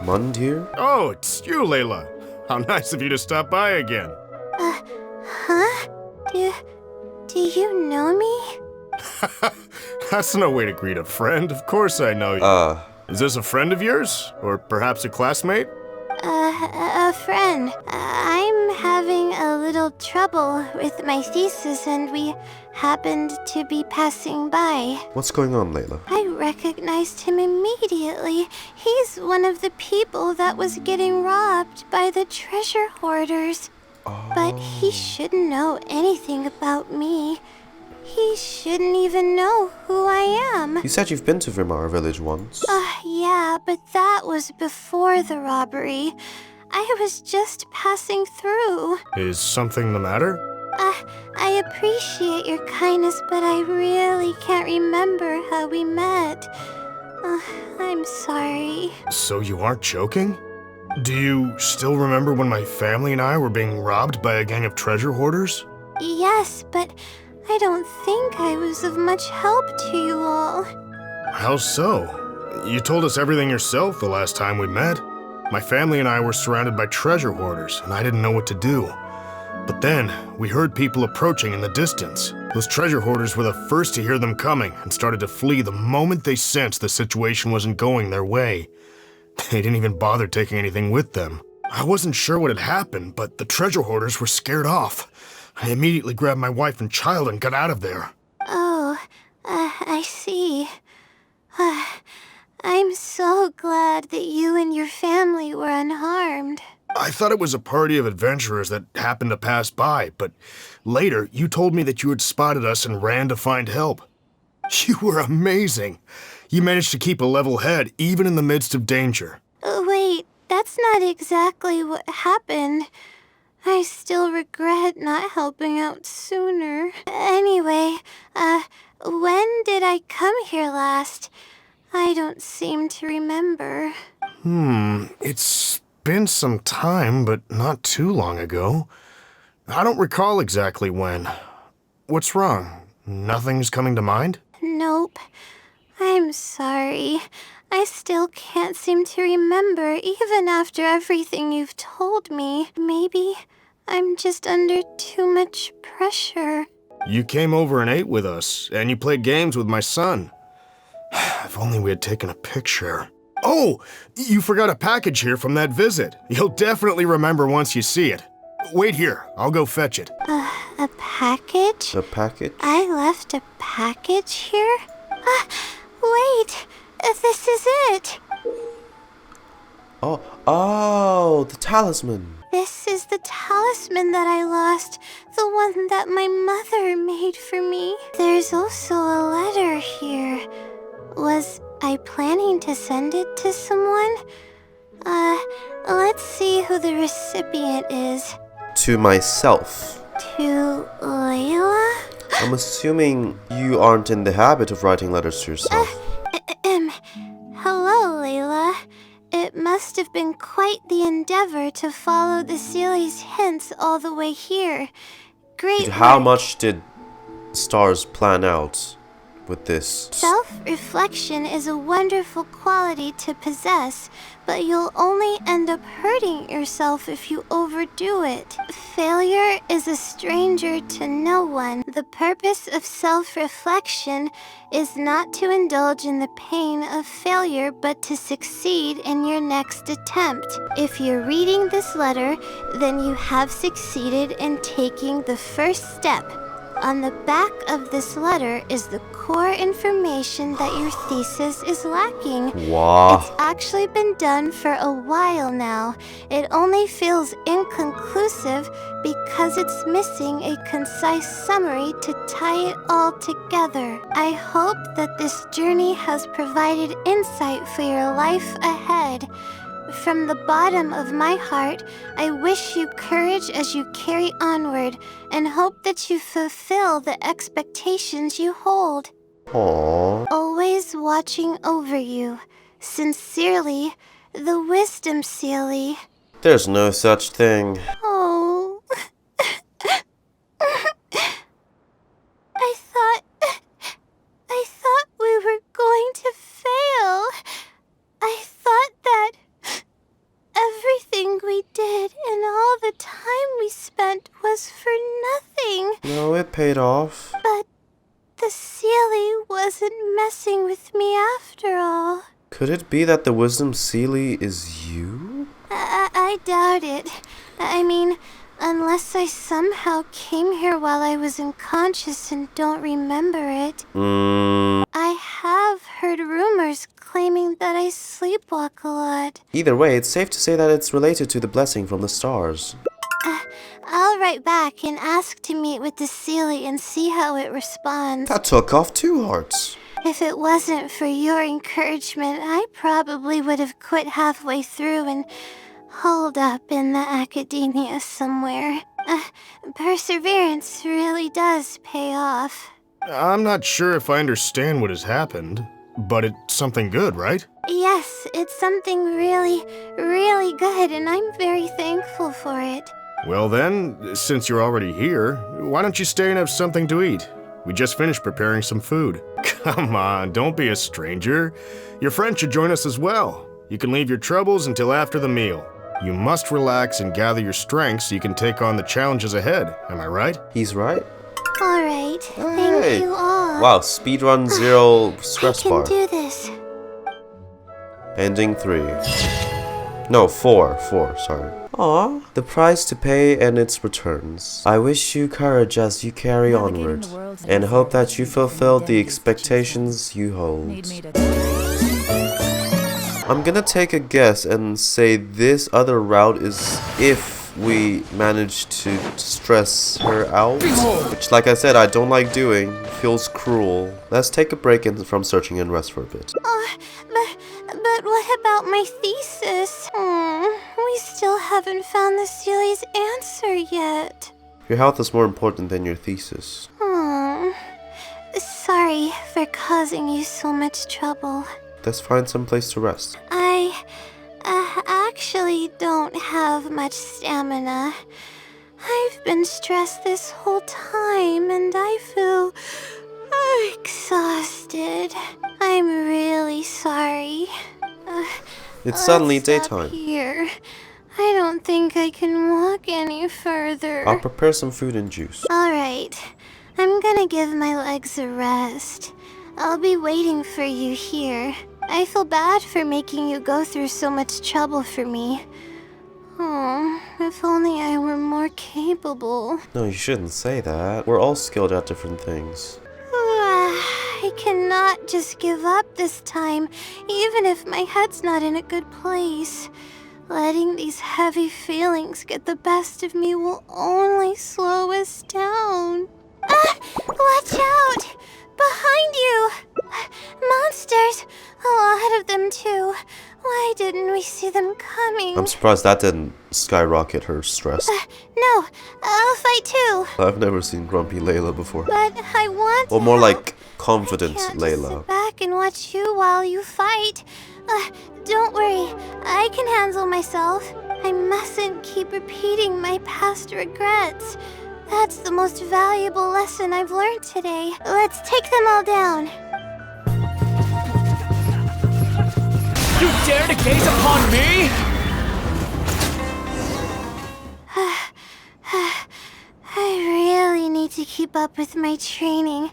Mund here? Oh, it's you, Layla. How nice of you to stop by again. Huh? Do you know me? That's no way to greet a friend. Of course I know you. Is this a friend of yours? Or perhaps a classmate? A friend. I'm having a little trouble with my thesis, and we happened to be passing by. What's going on, Layla? I recognized him immediately. He's one of the people that was getting robbed by the treasure hoarders. But he shouldn't know anything about me. He shouldn't even know who I am. You said you've been to Vimara Village once. Yeah, but that was before the robbery. I was just passing through. Is something the matter? I appreciate your kindness, but I really can't remember how we met. I'm sorry. So you aren't joking? Do you still remember when my family and I were being robbed by a gang of treasure hoarders? Yes, but I don't think I was of much help to you all. How so? You told us everything yourself the last time we met. My family and I were surrounded by treasure hoarders, and I didn't know what to do. But then, we heard people approaching in the distance. Those treasure hoarders were the first to hear them coming and started to flee the moment they sensed the situation wasn't going their way. They didn't even bother taking anything with them. I wasn't sure what had happened, but the treasure hoarders were scared off. I immediately grabbed my wife and child and got out of there. Oh, I see. I'm so glad that you and your family were unharmed. I thought it was a party of adventurers that happened to pass by, but later you told me that you had spotted us and ran to find help. You were amazing. You managed to keep a level head even in the midst of danger. Wait, that's not exactly what happened. I still regret not helping out sooner. Anyway, when did I come here last? I don't seem to remember. It's been some time, but not too long ago. I don't recall exactly when. What's wrong? Nothing's coming to mind? Nope. I'm sorry. I still can't seem to remember, even after everything you've told me. Maybe I'm just under too much pressure. You came over and ate with us, and you played games with my son. If only we had taken a picture. Oh, you forgot a package here from that visit. You'll definitely remember once you see it. Wait here, I'll go fetch it. A package? A package? I left a package here? Wait, this is it. Oh, the talisman. This is the talisman that I lost, the one that my mother made for me. There's also a letter here. Was I planning to send it to someone? Let's see who the recipient is. To myself. To Layla? I'm assuming you aren't in the habit of writing letters to yourself. Hello, Layla. It must have been quite the endeavor to follow the Seelie's hints all the way here. Great How work. much did Stars plan out with this? Self-reflection is a wonderful quality to possess, but you'll only end up hurting yourself if you overdo it. Failure is a stranger to no one. The purpose of self-reflection is not to indulge in the pain of failure, but to succeed in your next attempt. If you're reading this letter, then you have succeeded in taking the first step. On the back of this letter is the core information that your thesis is lacking. Wow. It's actually been done for a while now. It only feels inconclusive because it's missing a concise summary to tie it all together. I hope that this journey has provided insight for your life ahead. From the bottom of my heart, I wish you courage as you carry onward and hope that you fulfill the expectations you hold. Aww. Always watching over you. Sincerely, the Wisdom Seelie. There's no such thing. Oh. I thought we were going to fail. I thought that everything we did and all the time we spent was for nothing. No, it paid off. But the Seelie wasn't messing with me after all. Could it be that the Wisdom Seelie is you? I doubt it. I mean, unless I somehow came here while I was unconscious and don't remember it. I have heard rumors claiming that I sleepwalk a lot. Either way, it's safe to say that it's related to the blessing from the stars. I'll write back and ask to meet with the Seelie and see how it responds. That took off 2 hearts. If it wasn't for your encouragement, I probably would have quit halfway through and holed up in the Akademiya somewhere. Perseverance really does pay off. I'm not sure if I understand what has happened, but it's something good, right? Yes, it's something really, really good, and I'm very thankful for it. Well then, since you're already here, why don't you stay and have something to eat? We just finished preparing some food. Come on, don't be a stranger. Your friend should join us as well. You can leave your troubles until after the meal. You must relax and gather your strength so you can take on the challenges ahead. Am I right? He's right. Alright, thank you all. Wow, speedrun 0 stress bar. I can do this. Ending 3. No, 4, sorry. Aw, the price to pay and its returns. I wish you courage as you carry onward, and hope that you fulfill the expectations you hold. I'm gonna take a guess and say this other route is if we manage to stress her out, which, like I said, I don't like doing. Feels cruel. Let's take a break from searching and rest for a bit. But what about my thesis? We still haven't found the Seelie's answer yet. Your health is more important than your thesis. Sorry for causing you so much trouble. Let's find some place to rest. actually don't have much stamina. I've been stressed this whole time and I feel exhausted. I'm really sorry. It's suddenly Let's stop daytime. here. I don't think I can walk any further. I'll prepare some food and juice. Alright, I'm gonna give my legs a rest. I'll be waiting for you here. I feel bad for making you go through so much trouble for me. Oh, if only I were more capable. No, you shouldn't say that. We're all skilled at different things. I cannot just give up this time, even if my head's not in a good place. Letting these heavy feelings get the best of me will only slow us down. Watch out! Behind you! Monsters! A lot of them too. Why didn't we see them coming? I'm surprised that didn't skyrocket her stress. No, I'll fight too. I've never seen grumpy Layla before. But I want Or to more help. like confident Can't just Layla. sit back and watch you while you fight. Don't worry, I can handle myself. I mustn't keep repeating my past regrets. That's the most valuable lesson I've learned today. Let's take them all down. You dare to gaze upon me? I really need to keep up with my training.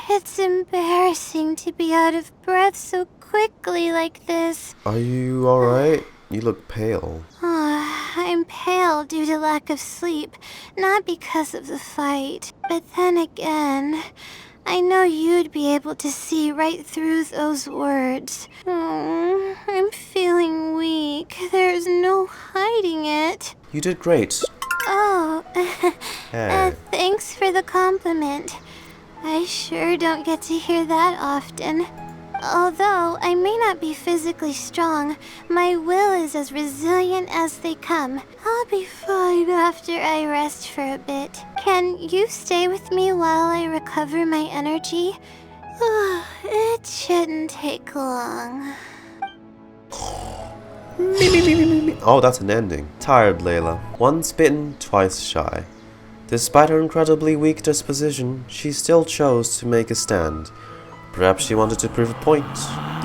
It's embarrassing to be out of breath so quickly like this. Are you alright? You look pale. I'm pale due to lack of sleep, not because of the fight. But then again, I know you'd be able to see right through those words. I'm feeling weak. There's no hiding it. You did great. Oh, Hey. thanks for the compliment. I sure don't get to hear that often. Although I may not be physically strong, my will is as resilient as they come. I'll be fine after I rest for a bit. Can you stay with me while I recover my energy? It shouldn't take long. Oh, that's an ending. Tired Layla. Once bitten, twice shy. Despite her incredibly weak disposition, she still chose to make a stand. Perhaps she wanted to prove a point,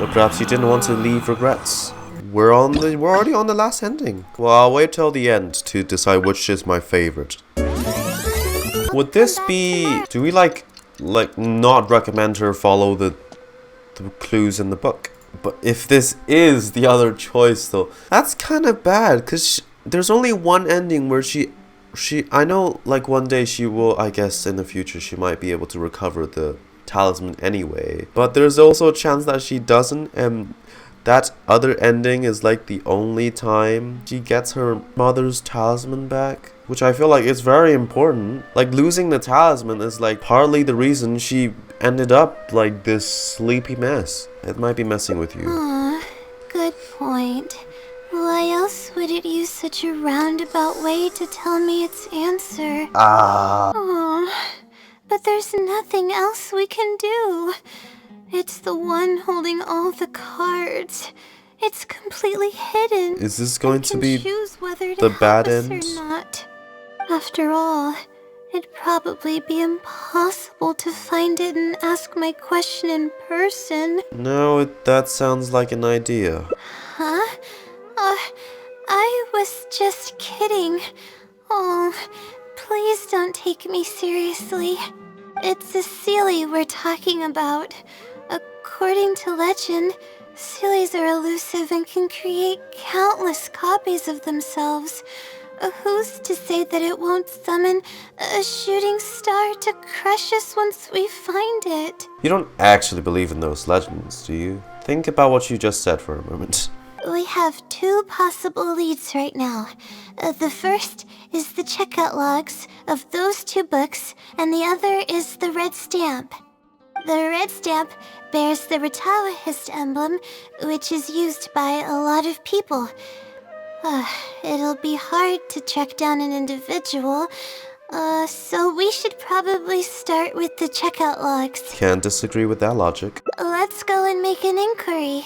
or perhaps she didn't want to leave regrets. We're already on the last ending. Well, I'll wait till the end to decide which is my favorite. Would this be? Do we like not recommend her follow the clues in the book? But if this is the other choice, though, that's kind of bad because there's only one ending where I know like one day she will, I guess in the future she might be able to recover the talisman anyway, but there's also a chance that she doesn't, and that other ending is like the only time she gets her mother's talisman back, which I feel like is very important. Like losing the talisman is like partly the reason she ended up like this sleepy mess. It might be messing with you. Good point. Why else would it use such a roundabout way to tell me its answer? But there's nothing else we can do. It's the one holding all the cards. It's completely hidden. Is this going to be the the bad end? Or not. After all, it'd probably be impossible to find it and ask my question in person. No, that sounds like an idea. Huh? I was just kidding. Oh, please don't take me seriously. It's a Seelie we're talking about. According to legend, Seelies are elusive and can create countless copies of themselves. Who's to say that it won't summon a shooting star to crush us once we find it? You don't actually believe in those legends, do you? Think about what you just said for a moment. We have two possible leads right now. The first is the checkout logs of those two books, and the other is the red stamp. The red stamp bears the Retawahist emblem, which is used by a lot of people. It'll be hard to track down an individual, So we should probably start with the checkout logs. Can't disagree with that logic. Let's go and make an inquiry.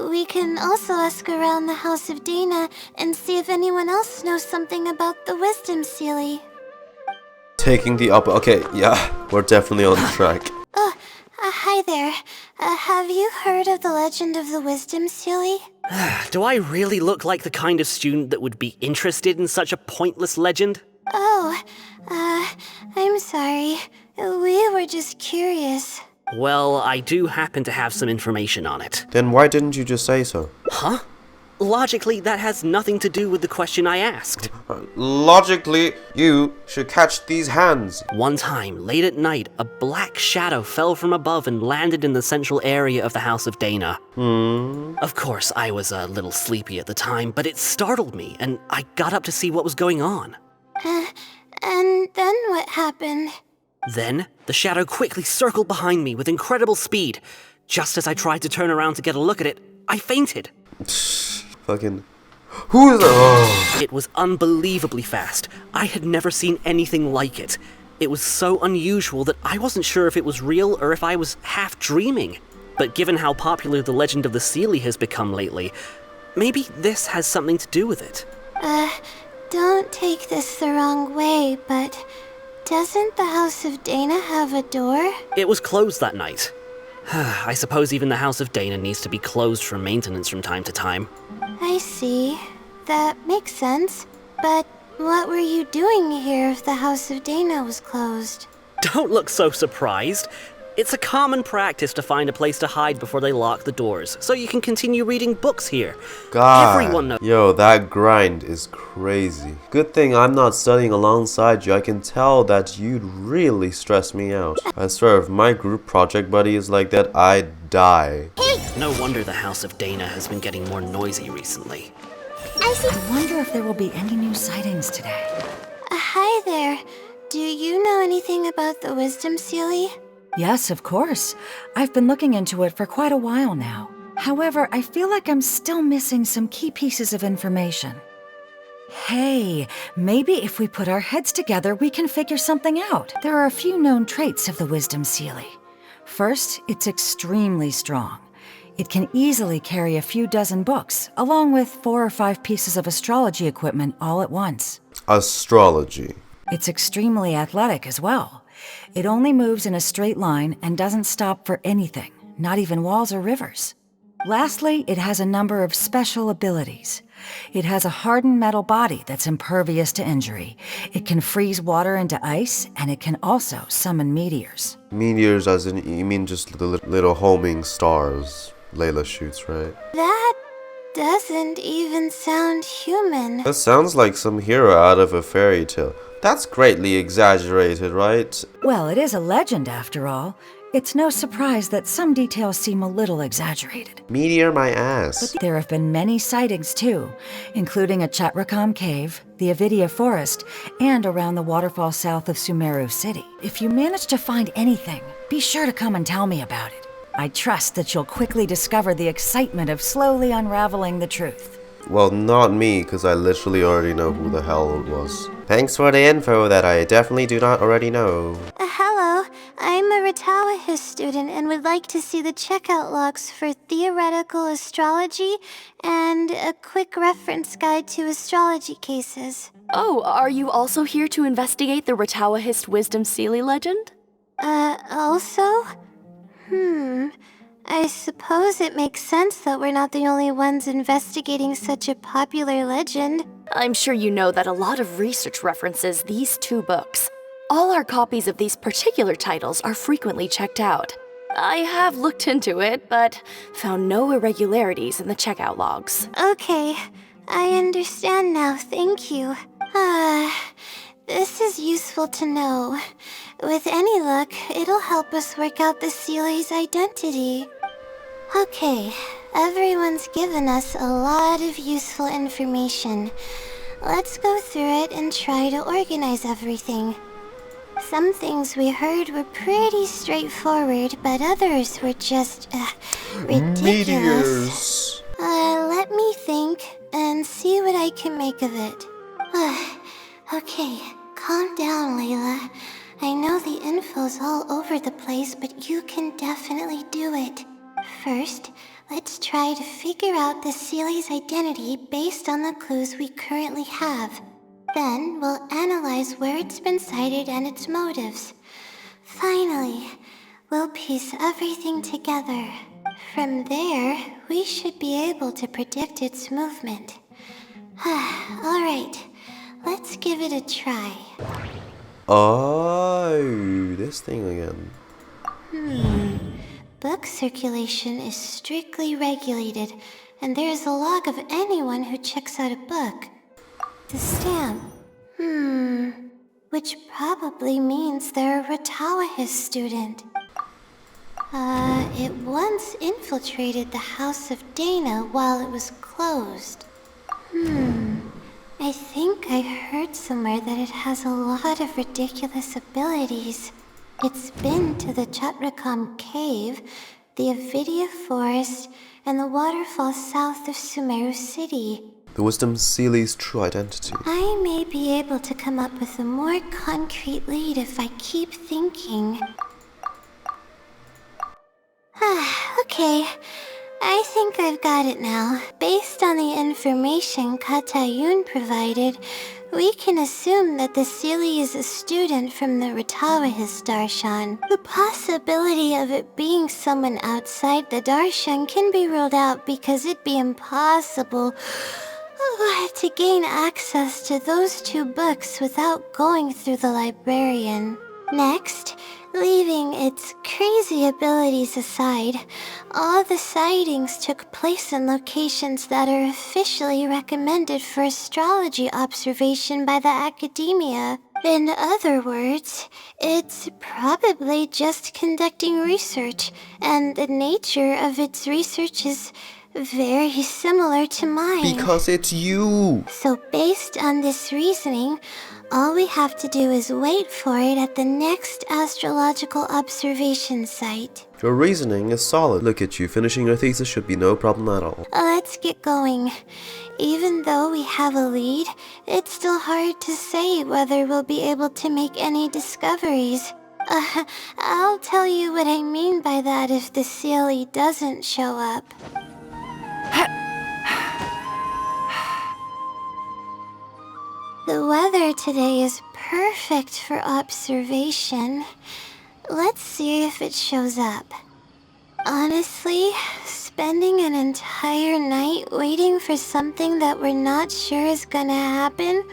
We can also ask around the House of Dana and see if anyone else knows something about the Wisdom Seelie. Taking the up. Okay, yeah, we're definitely on track. Hi there. Have you heard of the legend of the Wisdom Seelie? Do I really look like the kind of student that would be interested in such a pointless legend? Oh, I'm sorry. We were just curious. Well, I do happen to have some information on it. Then why didn't you just say so? Huh? Logically, that has nothing to do with the question I asked. Logically, you should catch these hands. One time, late at night, a black shadow fell from above and landed in the central area of the House of Dana. Of course, I was a little sleepy at the time, but it startled me, and I got up to see what was going on. And then what happened? Then, the shadow quickly circled behind me with incredible speed. Just as I tried to turn around to get a look at it, I fainted. Fucking... Who is that? Oh. It was unbelievably fast. I had never seen anything like it. It was so unusual that I wasn't sure if it was real or if I was half dreaming. But given how popular the legend of the Seelie has become lately, maybe this has something to do with it. Don't take this the wrong way, but doesn't the House of Dana have a door? It was closed that night. I suppose even the House of Dana needs to be closed for maintenance from time to time. I see. That makes sense. But what were you doing here if the House of Dana was closed? Don't look so surprised. It's a common practice to find a place to hide before they lock the doors, so you can continue reading books here. God, everyone knows. Yo, that grind is crazy. Good thing I'm not studying alongside you. I can tell that you'd really stress me out. I swear, if my group project buddy is like that, I'd die. No wonder the House of Dana has been getting more noisy recently. I wonder if there will be any new sightings today. Hi there. Do you know anything about the Wisdom Seelie? Yes, of course. I've been looking into it for quite a while now. However, I feel like I'm still missing some key pieces of information. Hey, maybe if we put our heads together, we can figure something out. There are a few known traits of the Wisdom Seelie. First, it's extremely strong. It can easily carry a few dozen books, along with 4 or 5 pieces of astrology equipment all at once. Astrology. It's extremely athletic as well. It only moves in a straight line and doesn't stop for anything, not even walls or rivers. Lastly, it has a number of special abilities. It has a hardened metal body that's impervious to injury. It can freeze water into ice, and it can also summon meteors. Meteors as in, you mean just the little homing stars Layla shoots, right? That doesn't even sound human. That sounds like some hero out of a fairy tale. That's greatly exaggerated, right? Well, it is a legend after all. It's no surprise that some details seem a little exaggerated. Meteor my ass. But there have been many sightings too, including at Chatrakam Cave, the Avidia Forest, and around the waterfall south of Sumeru City. If you manage to find anything, be sure to come and tell me about it. I trust that you'll quickly discover the excitement of slowly unraveling the truth. Well, not me, because I literally already know who the hell it was. Thanks for the info that I definitely do not already know. Hello, I'm a Retawahist student and would like to see the checkout logs for theoretical astrology and a quick reference guide to astrology cases. Oh, are you also here to investigate the Retawahist Wisdom Seelie legend? Also? I suppose it makes sense that we're not the only ones investigating such a popular legend. I'm sure you know that a lot of research references these 2 books. All our copies of these particular titles are frequently checked out. I have looked into it, but found no irregularities in the checkout logs. Okay, I understand now, thank you. This is useful to know. With any luck, it'll help us work out the Seelie's identity. Okay, everyone's given us a lot of useful information. Let's go through it and try to organize everything. Some things we heard were pretty straightforward, but others were just, ridiculous. Meteors. Let me think and see what I can make of it. Okay, calm down, Layla. I know the info's all over the place, but you can definitely do it. First, let's try to figure out the Seelie's identity based on the clues we currently have. Then, we'll analyze where it's been sighted and its motives. Finally, we'll piece everything together. From there, we should be able to predict its movement. Alright, let's give it a try. Oh, this thing again. Book circulation is strictly regulated, and there is a log of anyone who checks out a book. The stamp. Which probably means they're a Ratawa's student. It once infiltrated the house of Dana while it was closed. I think I heard somewhere that it has a lot of ridiculous abilities. It's been to the Chatrakam Cave, the Avidia Forest, and the waterfall south of Sumeru City. The wisdom Seelie's true identity. I may be able to come up with a more concrete lead if I keep thinking. Okay, I think I've got it now. Based on the information Katayun provided, we can assume that the Seelie is a student from the Ratawa's Darshan. The possibility of it being someone outside the Darshan can be ruled out because it'd be impossible to gain access to those two books without going through the librarian. Next, leaving its crazy abilities aside, all the sightings took place in locations that are officially recommended for astrology observation by the Akademiya. In other words, it's probably just conducting research, and the nature of its research is very similar to mine. Because it's you! So based on this reasoning, all we have to do is wait for it at the next astrological observation site. Your reasoning is solid. Look at you, finishing your thesis should be no problem at all. Let's get going. Even though we have a lead, it's still hard to say whether we'll be able to make any discoveries. I'll tell you what I mean by that if the Seelie doesn't show up. The weather today is perfect for observation. Let's see if it shows up. Honestly, spending an entire night waiting for something that we're not sure is gonna happen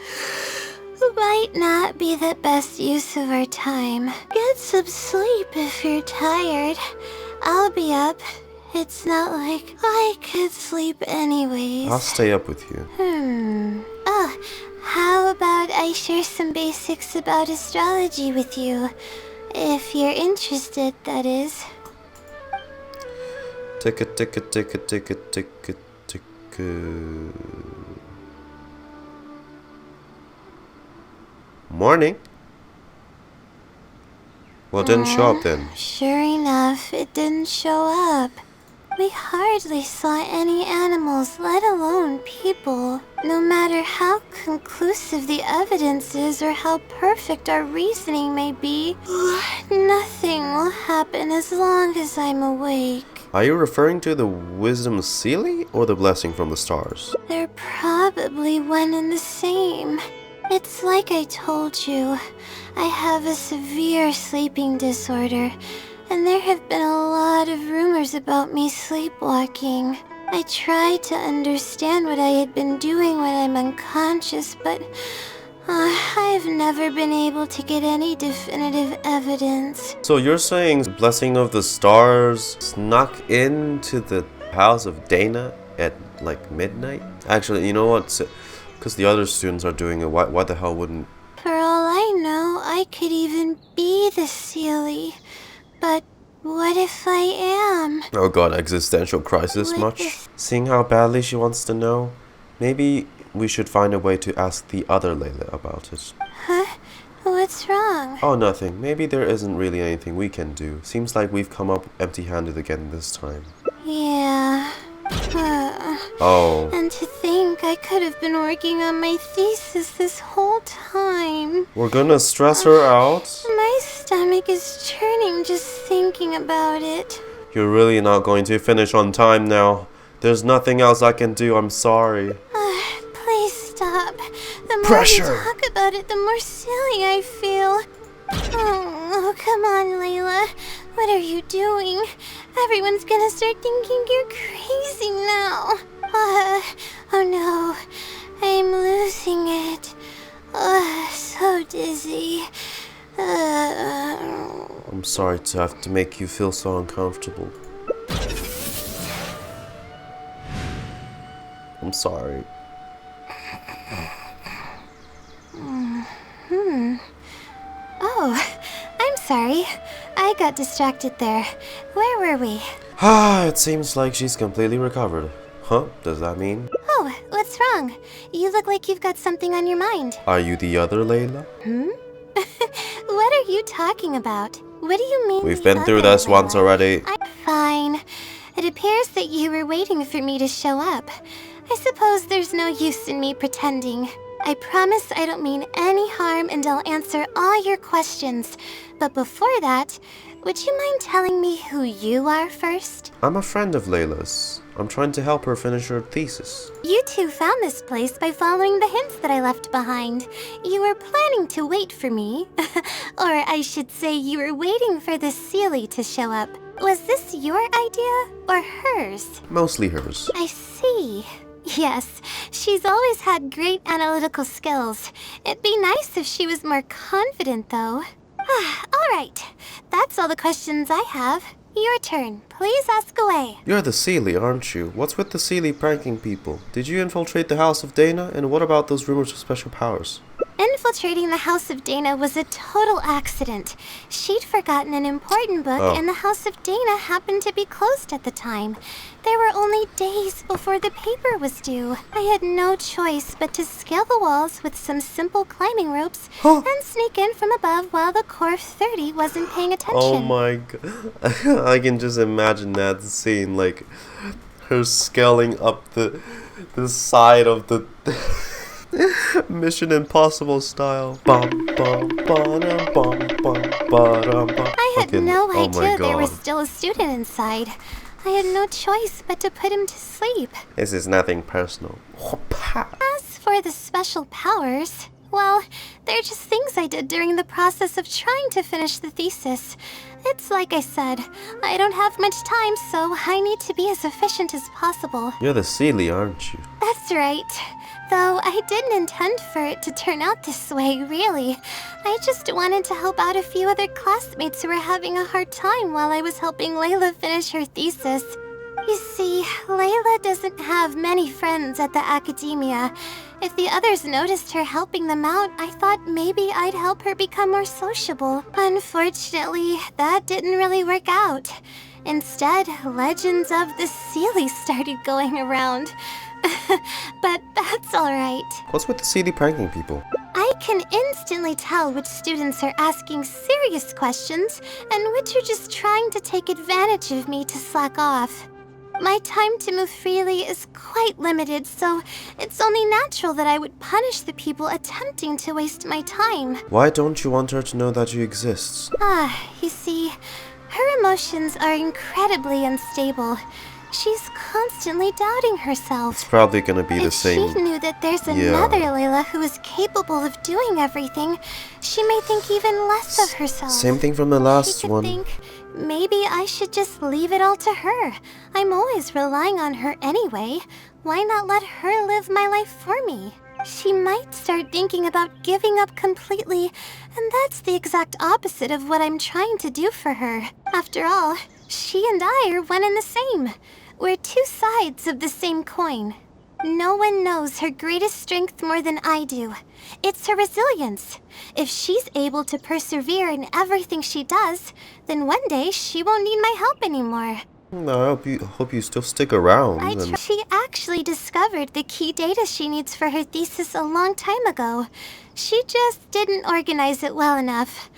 might not be the best use of our time. Get some sleep if you're tired. I'll be up. It's not like I could sleep anyways. I'll stay up with you. How about I share some basics about astrology with you? If you're interested, that is. Ticka ticka ticka ticka ticka ticka. Morning. Well, it didn't show up then. Sure enough, it didn't show up. We hardly saw any animals, let alone people. No matter how conclusive the evidence is or how perfect our reasoning may be, nothing will happen as long as I'm awake. Are you referring to the wisdom Seelie or the blessing from the stars? They're probably one and the same. It's like I told you, I have a severe sleeping disorder, and there have been a lot of rumors about me sleepwalking. I tried to understand what I had been doing when I'm unconscious, but I've never been able to get any definitive evidence. So you're saying the blessing of the stars snuck into the house of Dana at like midnight? Actually, you know what? Because the other students are doing it, why the hell wouldn't... For all I know, I could even be the Seelie. But what if I am? Oh god, existential crisis much? Seeing how badly she wants to know, maybe we should find a way to ask the other Layla about it. Huh? What's wrong? Oh, nothing. Maybe there isn't really anything we can do. Seems like we've come up empty-handed again this time. Yeah. Oh. And to think I could have been working on my thesis this whole time. We're gonna stress her out? My stomach is churning just thinking about it. You're really not going to finish on time now. There's nothing else I can do, I'm sorry. Please stop. The more Pressure. we talk about it, the more silly I feel. Oh, come on, Layla. What are you doing? Everyone's gonna start thinking you're crazy now. Oh no, I'm losing it. So dizzy. I'm sorry to have to make you feel so uncomfortable. I'm sorry. Oh, I'm sorry. I got distracted there. Where were we? It seems like she's completely recovered. Huh? Does that mean? Oh, what's wrong? You look like you've got something on your mind. Are you the other Layla? What are you talking about? What do you mean? We've been through this once already. I'm fine. It appears that you were waiting for me to show up. I suppose there's no use in me pretending. I promise I don't mean any harm and I'll answer all your questions. But before that, would you mind telling me who you are first? I'm a friend of Layla's. I'm trying to help her finish her thesis. You two found this place by following the hints that I left behind. You were planning to wait for me. Or I should say you were waiting for the Seelie to show up. Was this your idea or hers? Mostly hers. I see. Yes, she's always had great analytical skills. It'd be nice if she was more confident, though. Alright, that's all the questions I have. Your turn. Please ask away. You're the Seelie, aren't you? What's with the Seelie pranking people? Did you infiltrate the house of Dana? And what about those rumors of special powers? Infiltrating the House of Dana was a total accident. She'd forgotten an important book, and the House of Dana happened to be closed at the time. There were only days before the paper was due. I had no choice but to scale the walls with some simple climbing ropes and sneak in from above while the Core 30 wasn't paying attention. Oh my god. I can just imagine that scene, like her scaling up the side of the Mission Impossible style. Bum, bum, ba-dum, bum, bum, ba-dum, bum. I had no oh idea my there was God. still a student inside. I had no choice but to put him to sleep. This is nothing personal. As for the special powers, well, they're just things I did during the process of trying to finish the thesis. It's like I said, I don't have much time, so I need to be as efficient as possible. You're the Seelie, aren't you? That's right. Though I didn't intend for it to turn out this way, really. I just wanted to help out a few other classmates who were having a hard time while I was helping Layla finish her thesis. You see, Layla doesn't have many friends at the Akademiya. If the others noticed her helping them out, I thought maybe I'd help her become more sociable. Unfortunately, that didn't really work out. Instead, legends of the Seelie started going around. But that's alright. What's with the Seelie pranking people? I can instantly tell which students are asking serious questions and which are just trying to take advantage of me to slack off. My time to move freely is quite limited, so it's only natural that I would punish the people attempting to waste my time. Why don't you want her to know that you exist? You see, her emotions are incredibly unstable. She's constantly doubting herself. It's probably gonna be the If same. she knew that there's another Layla who is capable of doing everything, she may think even less of herself. Same thing from the last She could one. think, maybe I should just leave it all to her. I'm always relying on her anyway. Why not let her live my life for me? She might start thinking about giving up completely, and that's the exact opposite of what I'm trying to do for her. After all, she and I are one and the same. We're two sides of the same coin. No one knows her greatest strength more than I do. It's her resilience. If she's able to persevere in everything she does, then one day she won't need my help anymore. I hope you still stick around. She actually discovered the key data she needs for her thesis a long time ago. She just didn't organize it well enough.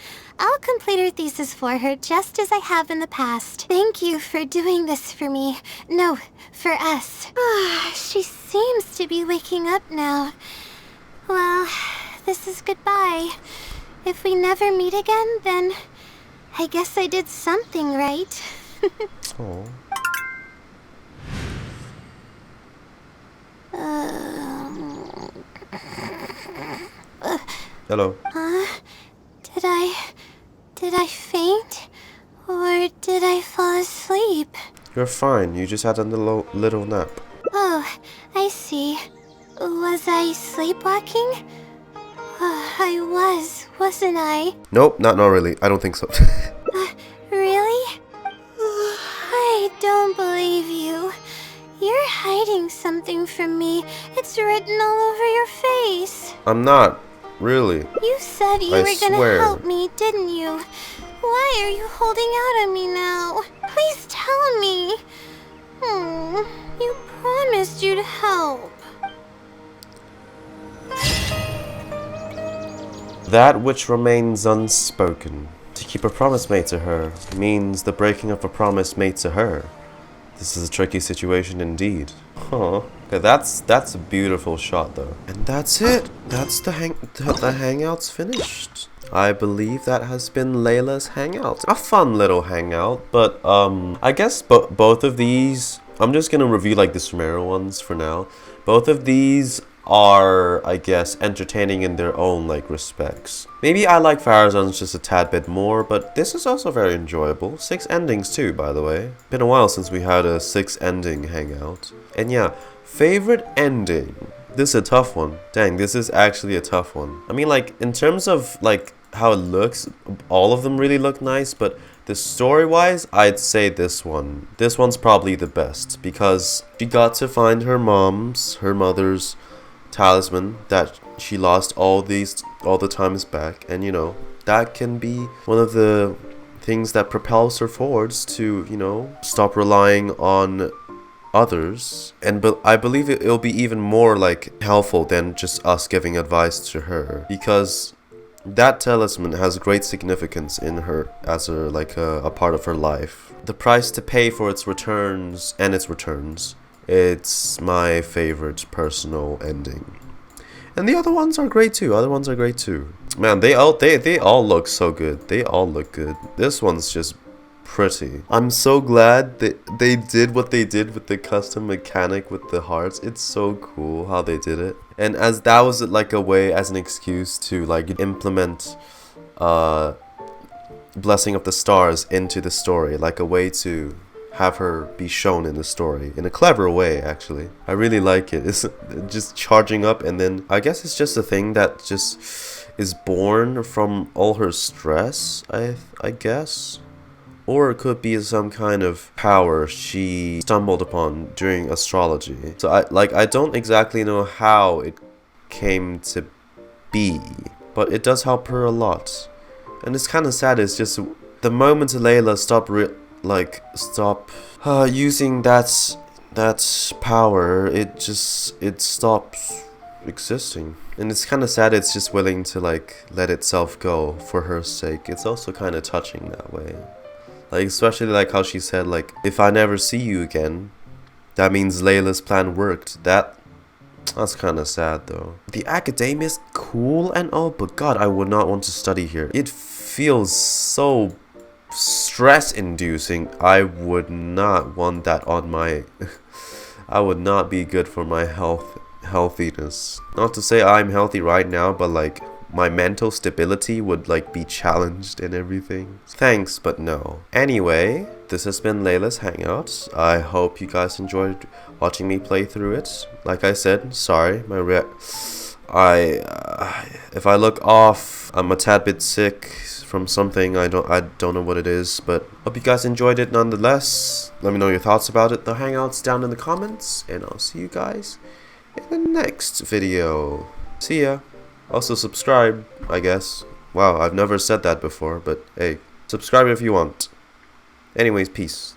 I'll complete her thesis for her just as I have in the past. Thank you for doing this for me. No, for us. She seems to be waking up now. Well, this is goodbye. If we never meet again, then I guess I did something right. Oh. Hello. Did I faint? Or did I fall asleep? You're fine. You just had a little nap. Oh, I see. Was I sleepwalking? I wasn't I? Nope, not really. I don't think so. Really? I don't believe you. You're hiding something from me. It's written all over your face. I'm not. Really. You said you were gonna help me, didn't you? Why are you holding out on me now? Please tell me. You promised you'd help. That which remains unspoken. To keep a promise made to her means the breaking of a promise made to her. This is a tricky situation indeed. Huh. Okay, that's a beautiful shot though. And that's it. That's the hangout's finished. I believe that has been Layla's Hangout. A fun little hangout, but I guess both of these, I'm just gonna review like the Sumeru ones for now. Both of these are, I guess, entertaining in their own like respects. Maybe I like Farazan's just a tad bit more, but this is also very enjoyable. 6 endings too, by the way. Been a while since we had a 6 ending hangout. And yeah, favorite ending. This is a tough one. Dang, this is actually a tough one. I mean, like, in terms of like how it looks, all of them really look nice, but the story-wise, I'd say this one. This one's probably the best because she got to find her mother's talisman that she lost all the times back, and you know, that can be one of the things that propels her forwards to, you know, stop relying on others. And I believe it'll be even more like helpful than just us giving advice to her, because that talisman has great significance in her as a part of her life. The price to pay for its returns, it's my favorite personal ending. And the other ones are great too. Man, they all look so good. They all look good. This one's just pretty. I'm so glad that they did what they did with the custom mechanic with the hearts. It's so cool how they did it. And as that was like a way, as an excuse to like implement Blessing of the Stars into the story, like a way to have her be shown in the story in a clever way. Actually, I really like it. It's just charging up, and then I guess it's just a thing that just is born from all her stress, I guess. Or it could be some kind of power she stumbled upon during astrology. So I don't exactly know how it came to be, but it does help her a lot. And it's kind of sad. It's just the moment Layla stopped using that power, it stops existing. And it's kind of sad. It's just willing to like let itself go for her sake. It's also kind of touching that way. Like, especially like how she said, like, if I never see you again, that means Layla's plan worked. That's kind of sad though. The Akademiya is cool and all, but God, I would not want to study here. It feels so stress-inducing. I would not want that on my... I would not be good for my healthiness. Not to say I'm healthy right now, but like, my mental stability would like be challenged and everything. Thanks, but no. Anyway, this has been Layla's Hangout. I hope you guys enjoyed watching me play through it. Like I said, sorry, if I look off, I'm a tad bit sick from something. I don't know what it is, but hope you guys enjoyed it nonetheless. Let me know your thoughts about it, the hangouts, down in the comments, and I'll see you guys in the next video. See ya. Also subscribe, I guess. Wow, I've never said that before, but hey, subscribe if you want. Anyways, peace.